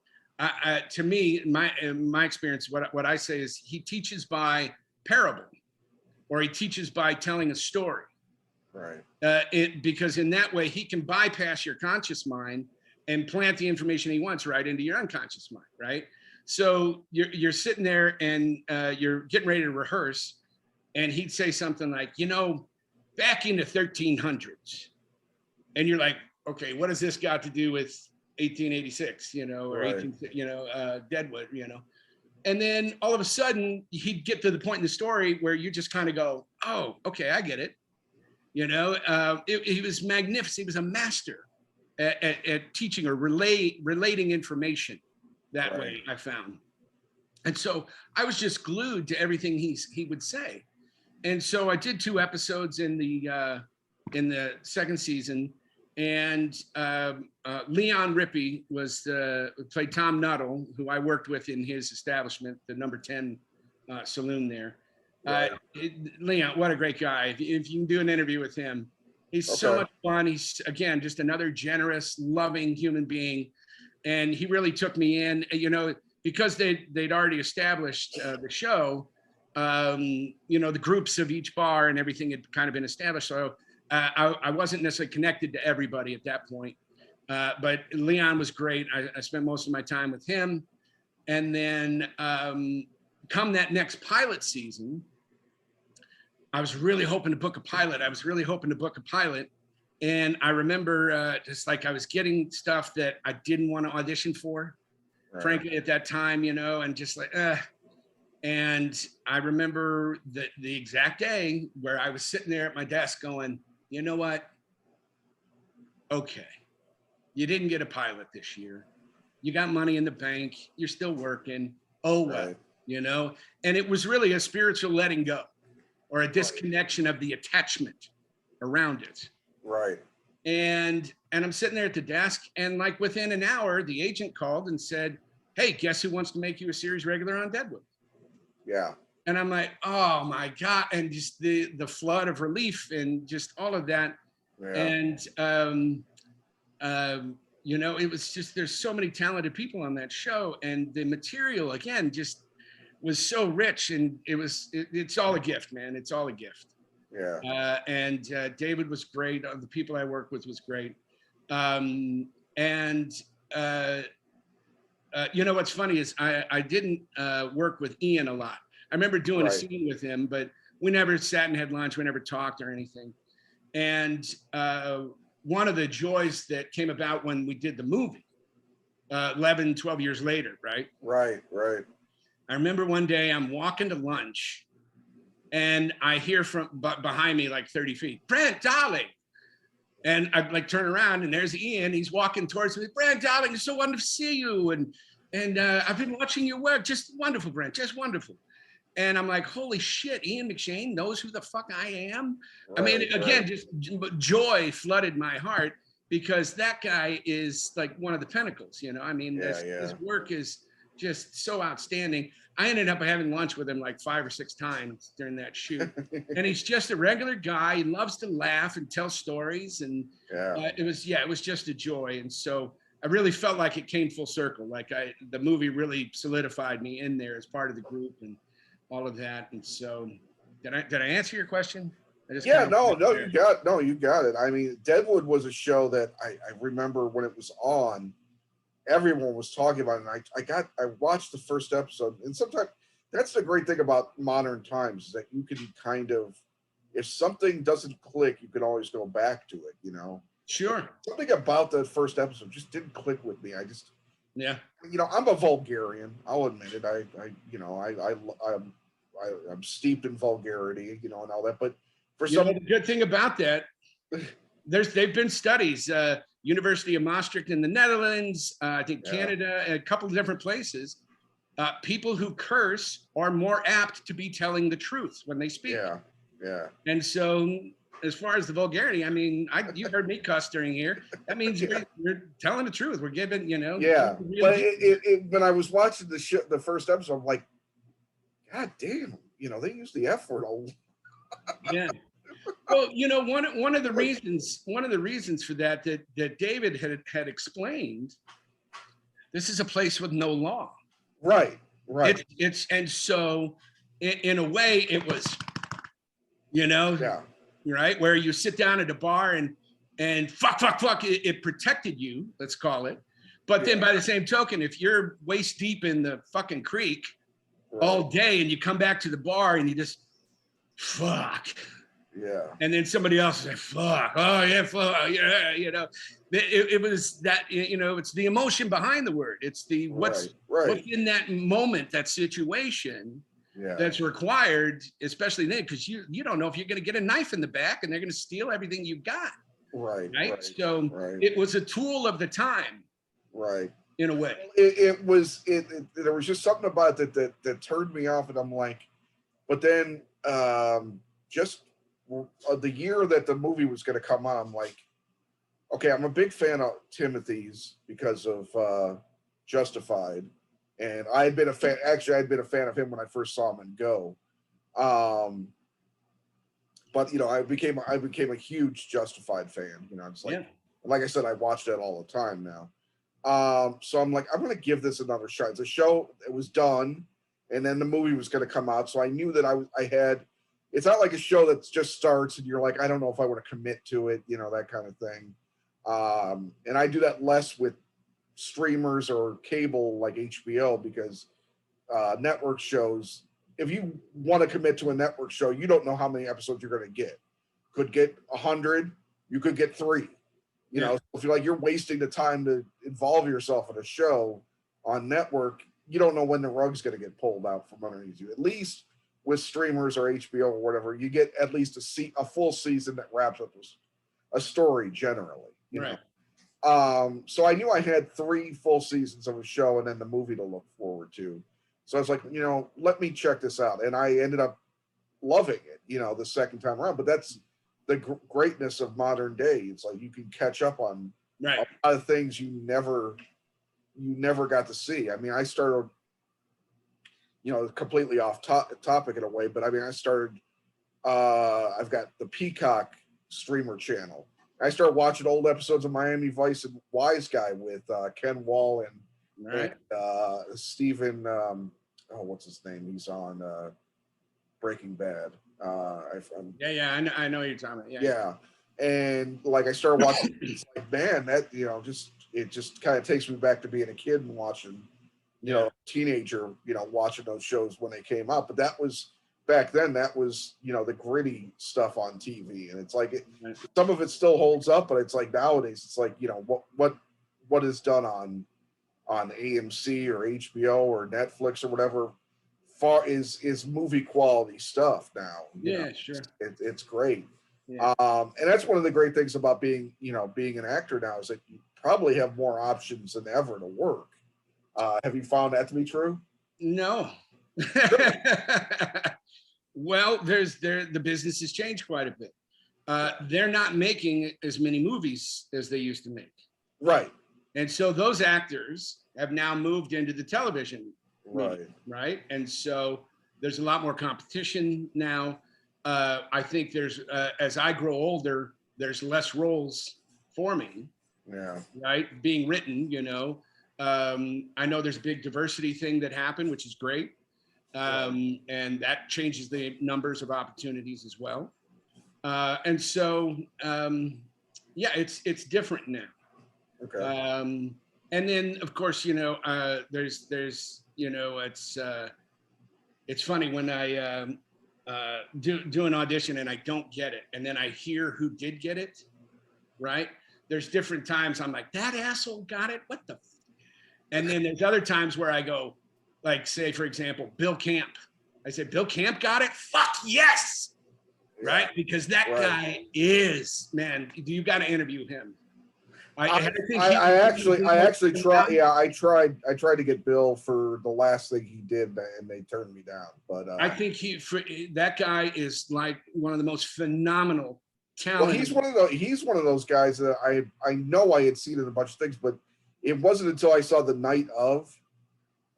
to me, my experience, what I say is he teaches by parable, or he teaches by telling a story. Right. Because in that way he can bypass your conscious mind and plant the information he wants right into your unconscious mind, right? So you're sitting there and you're getting ready to rehearse, and he'd say something like, back in the 1300s, and you're like, okay, what does this got to do with 1886, or right. 18, Deadwood, And then all of a sudden he'd get to the point in the story where you just kind of go, oh, okay, I get it. He was magnificent. He was a master at teaching or relating information that right. way, I found. And so I was just glued to everything he would say. And so I did 2 episodes in the second season, and Leon Rippey played Tom Nuttall, who I worked with in his establishment, the number 10 saloon there. Right. Leon, what a great guy. If you can do an interview with him, he's so much fun. He's, again, just another generous, loving human being. And he really took me in, because they'd already established the show, the groups of each bar and everything had kind of been established. So I wasn't necessarily connected to everybody at that point. But Leon was great. I spent most of my time with him. And then come that next pilot season, I was really hoping to book a pilot. And I remember just like I was getting stuff that I didn't want to audition for, right. Frankly, at that time, and just like, And I remember the exact day where I was sitting there at my desk going, you know what? Okay, you didn't get a pilot this year. You got money in the bank. You're still working. Oh, well, right. And it was really a spiritual letting go, or a disconnection of the attachment around it. Right. And I'm sitting there at the desk, and like within an hour, the agent called and said, hey, guess who wants to make you a series regular on Deadwood? Yeah. And I'm like, oh my God. And just the flood of relief and just all of that. Yeah. And, you know, it was just, there's so many talented people on that show, and the material, again, just was so rich, and it's all a gift, man. It's all a gift. Yeah. And David was great. The people I worked with was great. And you know, what's funny is I didn't work with Ian a lot. I remember doing a scene with him, but we never sat and had lunch. We never talked or anything. And one of the joys that came about when we did the movie 11, 12 years later, right? Right. I remember one day I'm walking to lunch and I hear from behind me, like 30 feet, Brent, darling. And I like turn around and there's Ian. He's walking towards me. Brent, darling, it's so wonderful to see you. And I've been watching your work. Just wonderful, Brent, just wonderful. And I'm like, holy shit, Ian McShane knows who the fuck I am. I mean, again, just joy flooded my heart, because that guy is like one of the pinnacles, you know? I mean, his work is just so outstanding. I ended up having lunch with him like 5 or 6 times during that shoot. And he's just a regular guy. He loves to laugh and tell stories. And it was just a joy. And so I really felt like it came full circle. Like the movie really solidified me in there as part of the group and all of that. And so did I answer your question? No, you got it. I mean, Deadwood was a show that I remember when it was on, everyone was talking about it. And I watched the first episode, and sometimes that's the great thing about modern times, is that you can kind of, if something doesn't click, you can always go back to it, you know? Sure. Something about the first episode just didn't click with me. You know, I'm a vulgarian. I'll admit it. I'm steeped in vulgarity, you know, and all that. But the good thing about that, they've been studies. University of Maastricht in the Netherlands, I think Canada, a couple of different places. People who curse are more apt to be telling the truth when they speak. Yeah. And so, as far as the vulgarity, I mean, you heard me cuss during here. That means we're telling the truth. We're giving, you know. Yeah. But when I was watching the first episode, I'm like, God damn, you know, they use the F word a lot. Yeah. Well, you know, one of the reasons for that David had explained, this is a place with no law. Right. It's and so in a way it was, you know, right, where you sit down at a bar and fuck, it protected you, let's call it. But then by the same token, if you're waist deep in the fucking creek all day and you come back to the bar and you just fuck. Yeah. And then somebody else is like, fuck, oh yeah, fuck, yeah, you know. It was that, you know, it's the emotion behind the word. It's the what's in that moment, that situation that's required, especially then, because you don't know if you're going to get a knife in the back and they're going to steal everything you got. Right. So it was a tool of the time. Right. In a way. There was just something about it that turned me off, and I'm like, but then just the year that the movie was going to come out, I'm like, okay, I'm a big fan of Timothy's because of Justified, and I had been a fan. Actually, I'd been a fan of him when I first saw him in Go. But you know, I became a huge Justified fan. You know, it's like I said, I watch that all the time now. So I'm like, I'm going to give this another shot. It's a show that was done, and then the movie was going to come out. So I knew that I had, it's not like a show that just starts and you're like, I don't know if I want to commit to it, you know, that kind of thing. And I do that less with streamers or cable like HBO, because network shows, if you want to commit to a network show, you don't know how many episodes you're going to get. Could get 100, you could get 3. You know, if you're like, you're wasting the time to involve yourself in a show on network, you don't know when the rug's going to get pulled out from underneath you. At least with streamers or HBO or whatever, you get at least a full season that wraps up a story generally. You know? So I knew I had 3 full seasons of a show and then the movie to look forward to. So I was like, you know, let me check this out. And I ended up loving it, you know, the second time around. But that's the greatness of modern day. It's like you can catch up on a lot of things you never you never got to see. I mean, I started, completely off topic in a way, but I mean, I started, I've got the Peacock streamer channel. I started watching old episodes of Miami Vice and Wise Guy with Ken Wall and Stephen, what's his name? He's on Breaking Bad. I know you're talking about. Yeah. And like I started watching, it's like, man, that it just kind of takes me back to being a kid and watching, teenager, watching those shows when they came out. But that was back then. That was the gritty stuff on TV, and it's like some of it still holds up, but it's like nowadays, it's like what is done on AMC or HBO or Netflix or whatever is movie quality stuff now. Sure. It's great. Yeah. And that's one of the great things about being an actor now is that you probably have more options than ever to work. Have you found that to be true? No. Well, the business has changed quite a bit. They're not making as many movies as they used to make. Right. And so those actors have now moved into the television. Right. Medium, right. And so there's a lot more competition now. I think there's, as I grow older, there's less roles for me. Yeah. Right. Being written, I know there's a big diversity thing that happened, which is great. And that changes the numbers of opportunities as well. And so, it's different now. Okay. And then of course, there's it's funny when I do an audition and I don't get it, and then I hear who did get it, right? There's different times I'm like, that asshole got it, what the and then there's other times where I go, like, say for example, Bill Camp. I said, Bill Camp got it? Fuck yes. Yeah. Right? Because that guy is, man, you got to interview him. I actually tried. Yeah, I tried to get Bill for the last thing he did, and they turned me down. But I think that guy is like one of the most phenomenal talent. Well, he's one of those guys that I know I had seen in a bunch of things, but it wasn't until I saw The Night Of,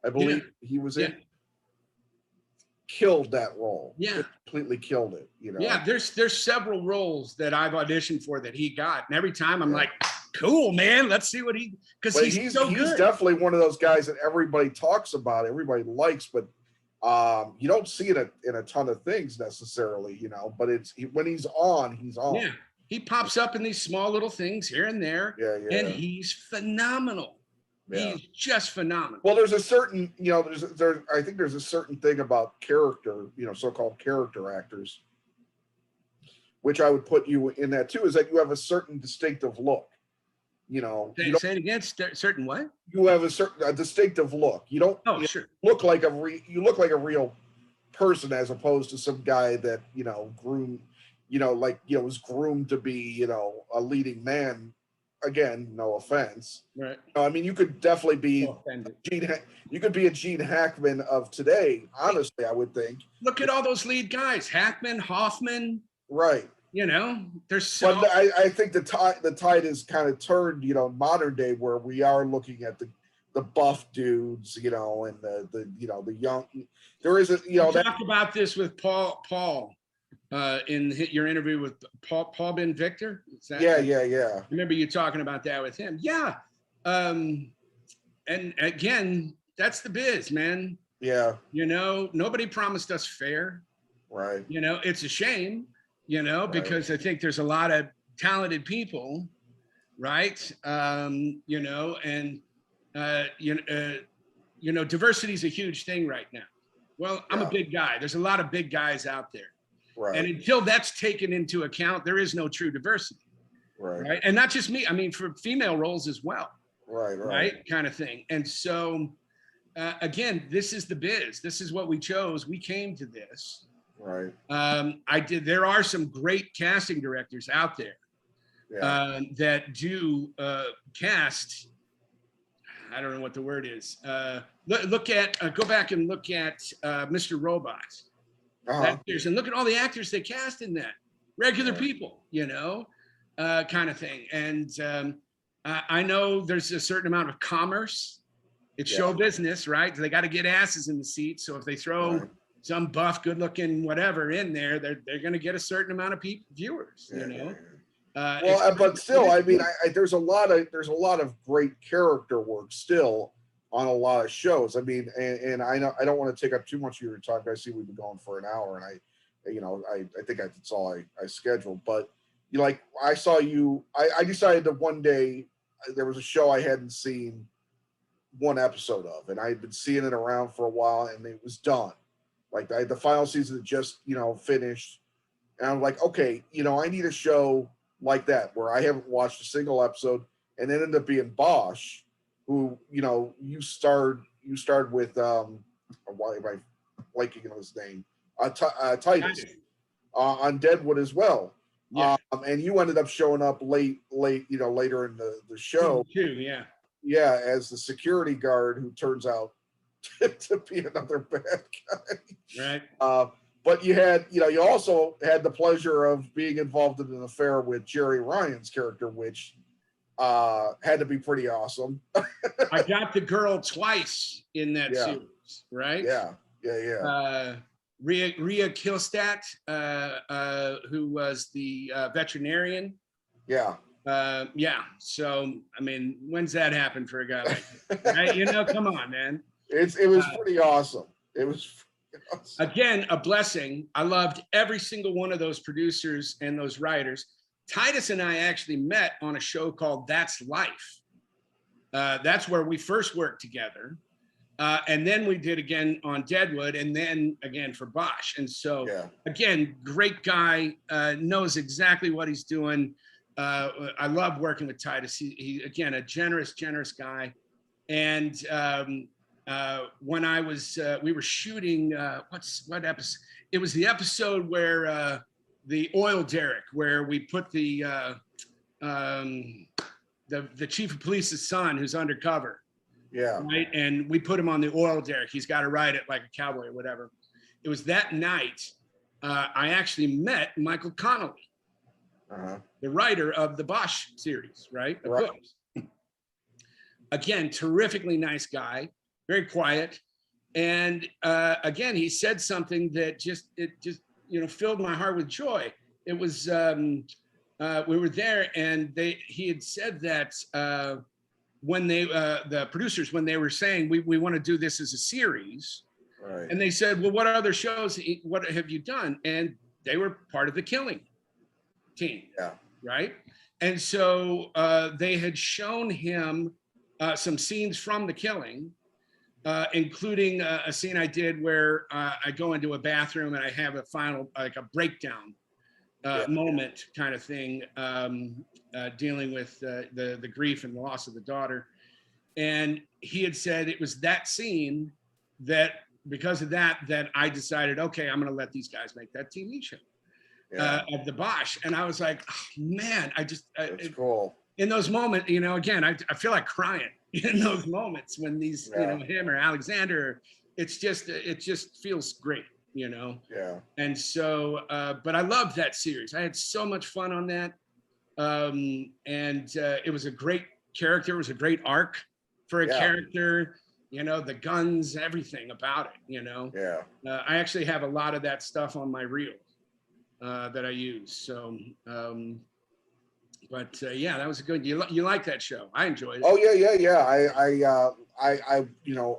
I believe he was in. Killed that role. Yeah, completely killed it. Yeah, there's several roles that I've auditioned for that he got, and every time I'm like, cool, man, let's see what because he's so good. He's definitely one of those guys that everybody talks about, everybody likes, but you don't see it in a ton of things necessarily, but when he's on. Yeah, he pops up in these small little things here and there. Yeah. And he's phenomenal. Yeah. He's just phenomenal. Well, there's a certain, I think there's a certain thing about character, so-called character actors, which I would put you in that too, is that you have a certain distinctive look. Say it again. Certain what? You have a distinctive look. You don't. Sure. Look like you look like a real person as opposed to some guy that groomed, was groomed to be a leading man. Again, no offense. Right. I mean, you could definitely be you could be a Gene Hackman of today. Honestly, I would think. Look at all those lead guys: Hackman, Hoffman. Right. There's so. But I think the tide is kind of turned, modern day, where we are looking at the buff dudes, and the young. There is talked about this with Paul, in your interview with Paul Ben Victor. Yeah. I remember you talking about that with him. Yeah. And again, that's the biz, man. Yeah. Nobody promised us fair. Right. It's a shame. Because I think there's a lot of talented people, right? And diversity is a huge thing right now. Well, I'm a big guy. There's a lot of big guys out there. Right. And until that's taken into account, there is no true diversity. Right. And not just me. I mean, for female roles as well. Right. Kind of thing. And so, again, this is the biz. This is what we chose. We came to this. Right. There are some great casting directors out there that do cast. I don't know what the word is. Go back and look at Mr. Robot. And look at all the actors they cast in that. Regular people, kind of thing. And I know there's a certain amount of commerce It's show business, right? They got to get asses in the seats. So if they throw some buff, good-looking whatever in there, they're going to get a certain amount of viewers. You know. Well, but still, I mean, there's a lot of great character work still on a lot of shows. I mean, and I know I don't want to take up too much of your time. I see we've been going for an hour, and I think that's all I scheduled. But I saw you. I decided that one day there was a show I hadn't seen one episode of, and I had been seeing it around for a while, and it was done. Like the final season had just finished, and I'm like, okay, I need a show like that where I haven't watched a single episode, and it ended up being Bosch, who you starred with why am I blanking on his name? Titus on Deadwood as well. Yeah. And you ended up showing up late, later in the show too. Yeah, as the security guard who turns out to be another bad guy. Right. But you also had the pleasure of being involved in an affair with Jerry Ryan's character, which had to be pretty awesome. I got the girl twice in that series, right? Yeah. Rhea Kilstat, who was the veterinarian. Yeah. So, I mean, when's that happen for a guy like that? Right? Come on, man. It was pretty awesome. It was awesome. Again, a blessing. I loved every single one of those producers and those writers. Titus and I actually met on a show called That's Life. That's where we first worked together. And then we did again on Deadwood, and then again for Bosch. And so, again, great guy, knows exactly what he's doing. I love working with Titus. He again, a generous guy. And when I was, we were shooting, what episode? It was the episode where the oil derrick, where we put the chief of police's son, who's undercover. Yeah. Right. And we put him on the oil derrick. He's got to ride it like a cowboy or whatever. It was that night I actually met Michael Connolly, the writer of the Bosch series, right? Books. Again, terrifically nice guy, very quiet. And again, he said something that just filled my heart with joy. It was, we were there, and he had said that when the producers, when they were saying, we want to do this as a series, right. And they said, well, what other shows, what have you done? And they were part of the Killing team, right? And so they had shown him some scenes from the Killing, including a scene I did where I go into a bathroom and I have a final, like a breakdown moment kind of thing, dealing with the grief and loss of the daughter. And he had said it was that scene that, because of that I decided, okay, I'm going to let these guys make that TV show of the Bosch. And I was like, oh, man, it's cool. In those moments, again, I feel like crying in those moments when these, him or Alexander, it just feels great, Yeah. And so, but I loved that series. I had so much fun on that. And it was a great character. It was a great arc for a character, the guns, everything about it, I actually have a lot of that stuff on my reel that I use. So, but that was a good. You like that show? I enjoyed it. Oh yeah. I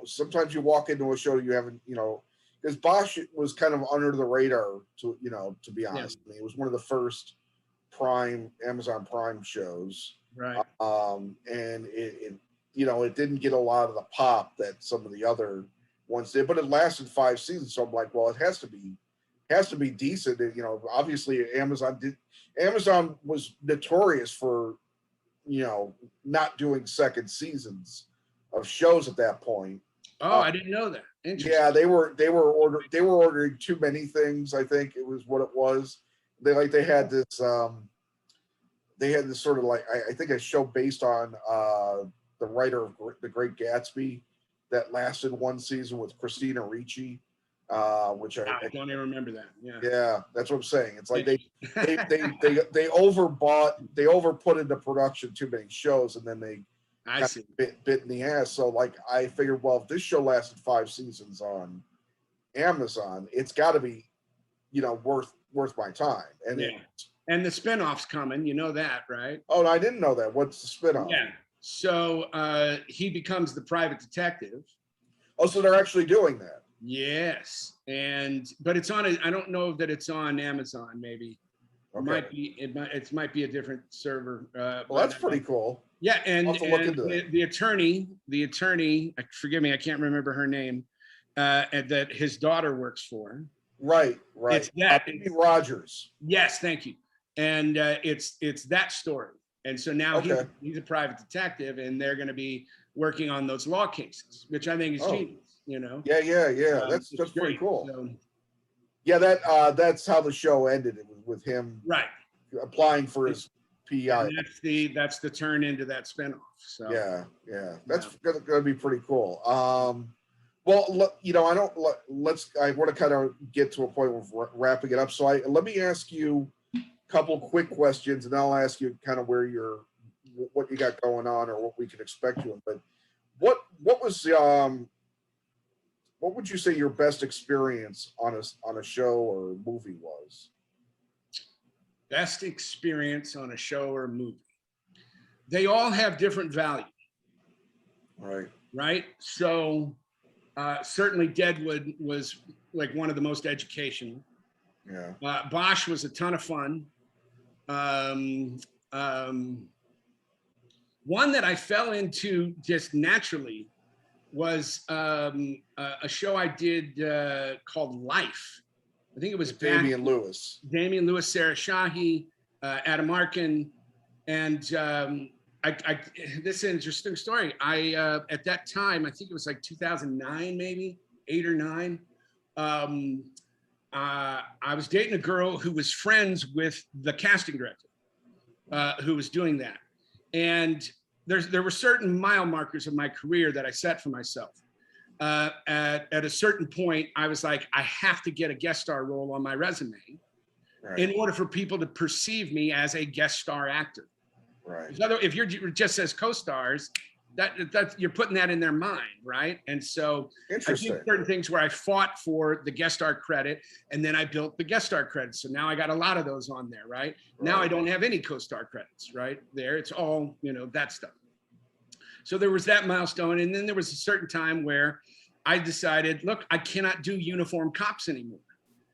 sometimes you walk into a show you haven't, because Bosch was kind of under the radar to be honest. I mean, it was one of the first Amazon Prime shows, right? And it didn't get a lot of the pop that some of the other ones did, but it lasted 5 seasons. So I'm like, well, it has to be decent. Obviously Amazon was notorious for, not doing second seasons of shows at that point. Oh, I didn't know that. Interesting. Yeah, they were ordering too many things. I think it was what it was. They had this sort of like, I think a show based on the writer of The Great Gatsby that lasted 1 season with Christina Ricci. Which I don't even remember that. Yeah, that's what I'm saying. It's like they overbought, they overput into production too many shows, and then they I see. bit in the ass. So like I figured, well, if this show lasted 5 seasons on Amazon, it's got to be, worth my time. And Yeah. And the spinoff's coming, you know that, right? oh, I didn't know that. What's the spinoff? Yeah. So he becomes the private detective. Oh, so they're actually doing that. Yes. But it's on I don't know that it's on Amazon, maybe. Okay. It might be a different server. Well, that's pretty cool. Yeah, and, I'll have to look into that. the attorney, forgive me, I can't remember her name, and that his daughter works for. Right. It's that. Rogers. Yes, thank you. And it's that story. And so now he's a private detective, and they're going to be working on those law cases, which I think is genius. Yeah. That's pretty cool. So, yeah, that's how the show ended. It was with him applying for his PI. And that's the turn into that spinoff. So yeah, that's gonna be pretty cool. Well, I want to kind of get to a point of wrapping it up. So let me ask you a couple quick questions, and I'll ask you kind of what you got going on or what we can expect you in. But what would you say your best experience on a show or movie was? Best experience on a show or a movie. They all have different value. Right. So certainly Deadwood was like one of the most educational. Yeah. Bosch was a ton of fun. One that I fell into just naturally was a show I did called Life. I think it was Damian Lewis, Sarah Shahi, Adam Arkin, and this is an interesting story. I at that time, I think it was like 2009, maybe 8 or 9. I was dating a girl who was friends with the casting director, who was doing that, and there were certain mile markers of my career that I set for myself. At a certain point, I was like, I have to get a guest star role on my resume in order for people to perceive me as a guest star actor. Right. If you're just as co-stars, that you're putting that in their mind, right? And so I did certain things where I fought for the guest star credit, and then I built the guest star credits. So now I got a lot of those on there, right? Now I don't have any co-star credits, right? There, it's all, that stuff. So there was that milestone. And then there was a certain time where I decided, look, I cannot do uniform cops anymore.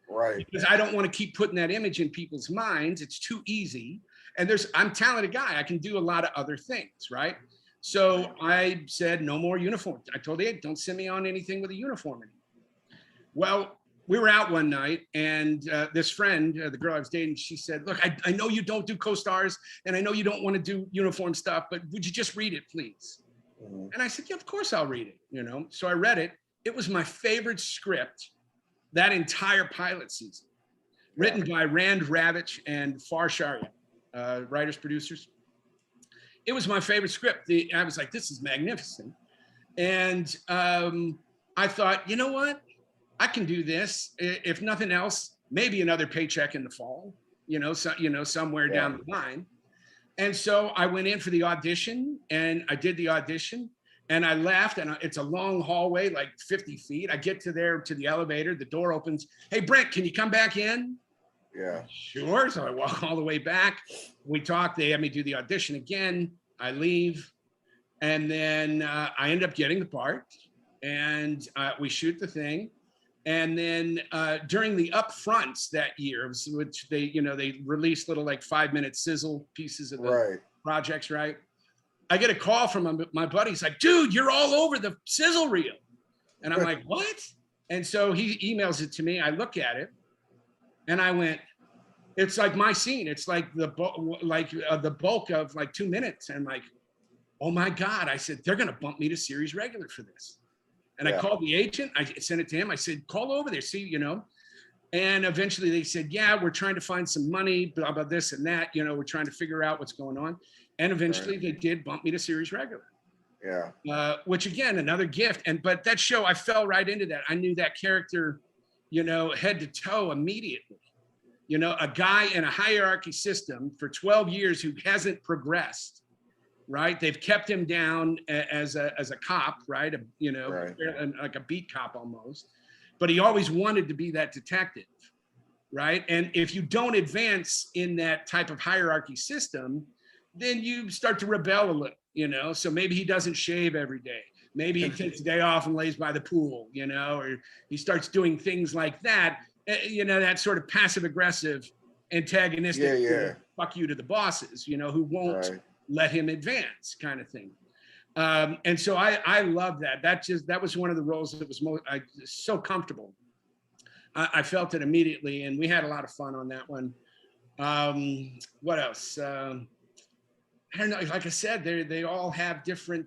Right. Because I don't want to keep putting that image in people's minds. It's too easy. And I'm a talented guy. I can do a lot of other things, right? So I said, no more uniform. I told Ed, don't send me on anything with a uniform anymore. Well, we were out one night, and this friend, the girl I was dating, she said, look, I know you don't do co-stars, and I know you don't want to do uniform stuff, but would you just read it, please? Mm-hmm. And I said, yeah, of course I'll read it, So I read it. It was my favorite script that entire pilot season, written by Rand Ravitch and Far Sharia, writers, producers. It was my favorite script. I was like, this is magnificent. And I thought, you know what? I can do this. If nothing else, maybe another paycheck in the fall, somewhere down the line. And so I went in for the audition, and I did the audition, and I left, and it's a long hallway, like 50 feet. I get to the elevator, the door opens. Hey, Brent, can you come back in? Yeah. Sure. So I walk all the way back. We talk. They have me do the audition again. I leave. And then I end up getting the part, and we shoot the thing. And then during the upfronts that year, which they released little like 5-minute sizzle pieces of the projects, right? I get a call from my buddy. He's like, dude, you're all over the sizzle reel. And I'm like, what? And so he emails it to me. I look at it, and I went, it's like my scene. It's like the bulk of like 2 minutes. And I'm like, oh my God. I said, they're going to bump me to series regular for this. And I called the agent. I sent it to him. I said, call over there, see, And eventually they said, yeah, we're trying to find some money, blah, blah, this and that. We're trying to figure out what's going on. And eventually they did bump me to series regular. Yeah. Which again, another gift. But that show, I fell right into that. I knew that character, head to toe immediately. A guy in a hierarchy system for 12 years who hasn't progressed right? They've kept him down as a cop, right? Right. Like a beat cop almost, but he always wanted to be that detective, right? And if you don't advance in that type of hierarchy system, then you start to rebel a little, so maybe he doesn't shave every day. Maybe he takes a day off and lays by the pool, or he starts doing things like that, that sort of passive aggressive antagonistic, fuck you to the bosses, who won't let him advance kind of thing. And so I love that. That was one of the roles that was so comfortable. I felt it immediately, and we had a lot of fun on that one. What else? I don't know. Like I said, they all have different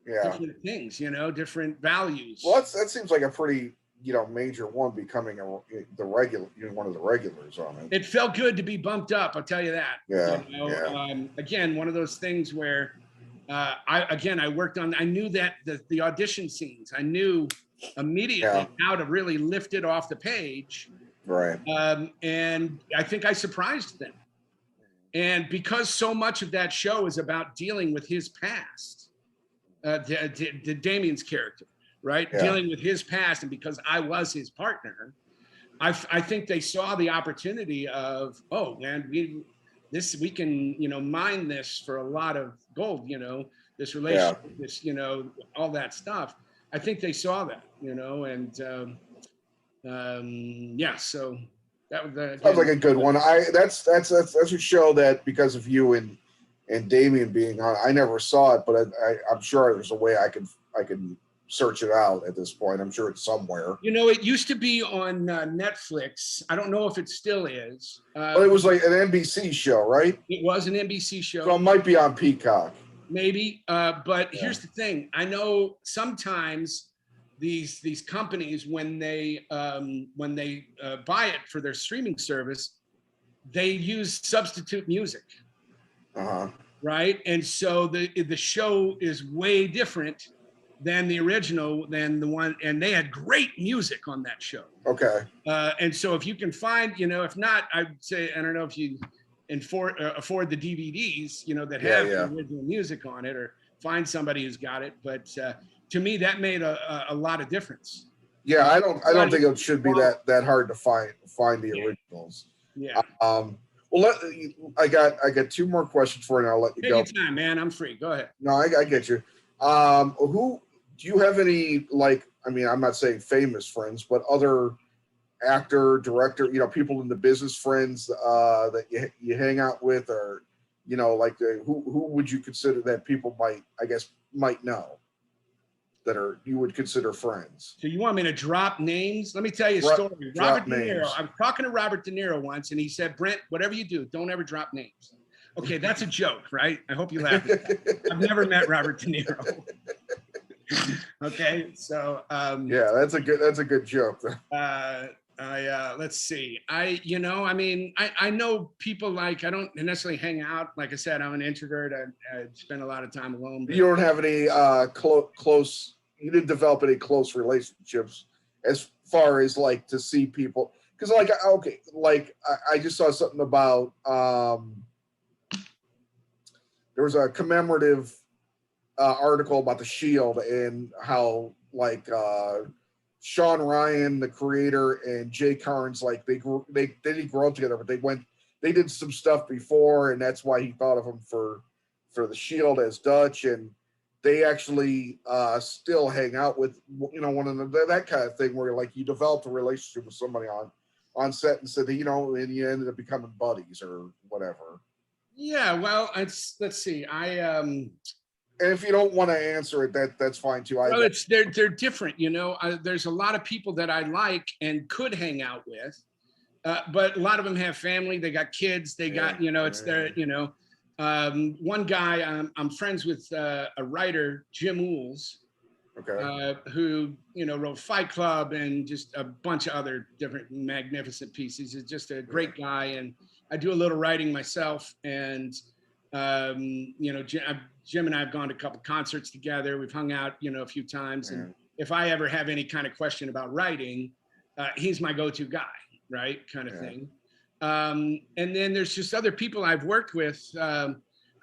different things, different values. Well, that seems like a pretty major one, becoming the regular, one of the regulars on it. It felt good to be bumped up. I'll tell you that. Yeah. Again, one of those things where I worked on. I knew that the audition scenes. I knew immediately how to really lift it off the page. Right. And I think I surprised them. And because so much of that show is about dealing with his past, Damien's character, right? Yeah. Dealing with his past, and because I was his partner, I think they saw the opportunity of, oh man, we can mine this for a lot of gold, this relationship, this all that stuff. I think they saw that, and so that was sounds like a good one. That's a show that, because of you and Damien being on, I never saw it, but I'm sure there's a way I can search it out at this point. I'm sure it's somewhere. It used to be on Netflix. I don't know if it still is. But it was like an NBC show, right? It was an NBC show. So it might be on Peacock. Maybe, but here's the thing. I know sometimes these companies, when they buy it for their streaming service, they use substitute music, right? And so the show is way different than the original, than the one, and they had great music on that show. Okay. And so if you can find, if not, I'd say, I don't know if you afford the DVDs, that have the original music on it, or find somebody who's got it. But to me, that made a lot of difference. Yeah, I don't think it should be that hard to find the originals. Yeah. Well, I got two more questions for you, and I'll let you go. Take your time, man. I'm free. Go ahead. No, I get you. Who do you have any, like? I mean, I'm not saying famous friends, but other actor, director, people in the business, friends that you hang out with, or like who would you consider that people might know that you would consider friends? So you want me to drop names? Let me tell you a story. Robert De Niro. I was talking to Robert De Niro once, and he said, "Brent, whatever you do, don't ever drop names." Okay, that's a joke, right? I hope you laugh at that. I've never met Robert De Niro. Okay, so that's a good joke. Let's see. I know people, like, I don't necessarily hang out. Like I said, I'm an introvert. I spend a lot of time alone. You don't have any close. You didn't develop any close relationships as far as like to see people. Because I just saw something about there was a commemorative article about the Shield and how Sean Ryan, the creator, and Jay Carnes, they didn't grow up together, but they did some stuff before, and that's why he thought of him for the Shield as Dutch, and they actually still hang out with one another, that kind of thing, where you developed a relationship with somebody on set and said that, and you ended up becoming buddies or whatever. Yeah, well, let's see. And if you don't want to answer it, that's fine too. Well, they're different, There's a lot of people that I like and could hang out with, but a lot of them have family. They got kids. They got, it's their, one guy I'm friends with, a writer, Jim Ools, who wrote Fight Club and just a bunch of other different magnificent pieces. He's just a great guy, and I do a little writing myself, and Jim and I have gone to a couple concerts together. We've hung out, a few times. And if I ever have any kind of question about writing, he's my go-to guy, right? Kind of thing. And then there's just other people I've worked with.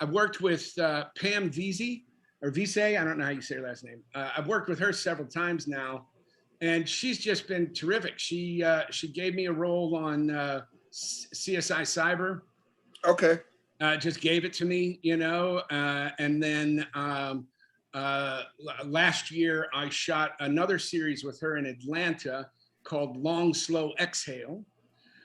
I've worked with Pam Veazey or Vise. I don't know how you say her last name. I've worked with her several times now, and she's just been terrific. She gave me a role on CSI Cyber. Okay. Just gave it to me, you know, and then last year I shot another series with her in Atlanta called Long Slow Exhale.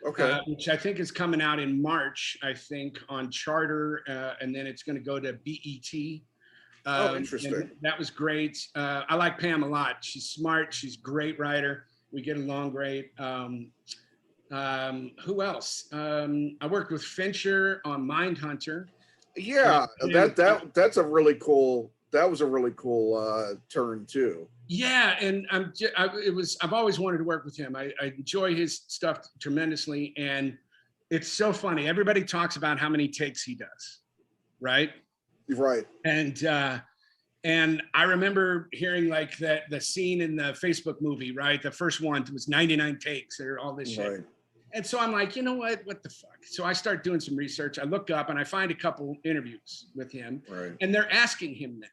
Okay. Which I think is coming out in March, I think, on Charter, and then it's going to go to BET. Interesting. That was great. I like Pam a lot. She's smart. She's a great writer. We get along great. Who else? I worked with Fincher on Mindhunter. Yeah, that's a really cool. That was a really cool turn too. Yeah, and I've always wanted to work with him. I enjoy his stuff tremendously, and it's so funny. Everybody talks about how many takes he does, right? Right. And I remember hearing like that the scene in the Facebook movie, right? The first one was 99 takes or all this shit. Right. And so I'm like, you know what the fuck? So I start doing some research. I look up and I find a couple interviews with him, Right. and they're asking him that.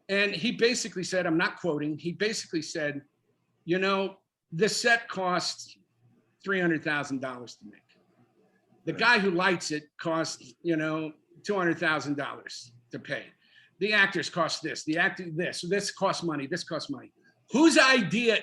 And he basically said, I'm not quoting, he basically said, you know, the set costs $300,000 to make. The guy who lights it costs, you know, $200,000 to pay. The actors cost this, the actor this, so this costs money, this costs money. Whose idea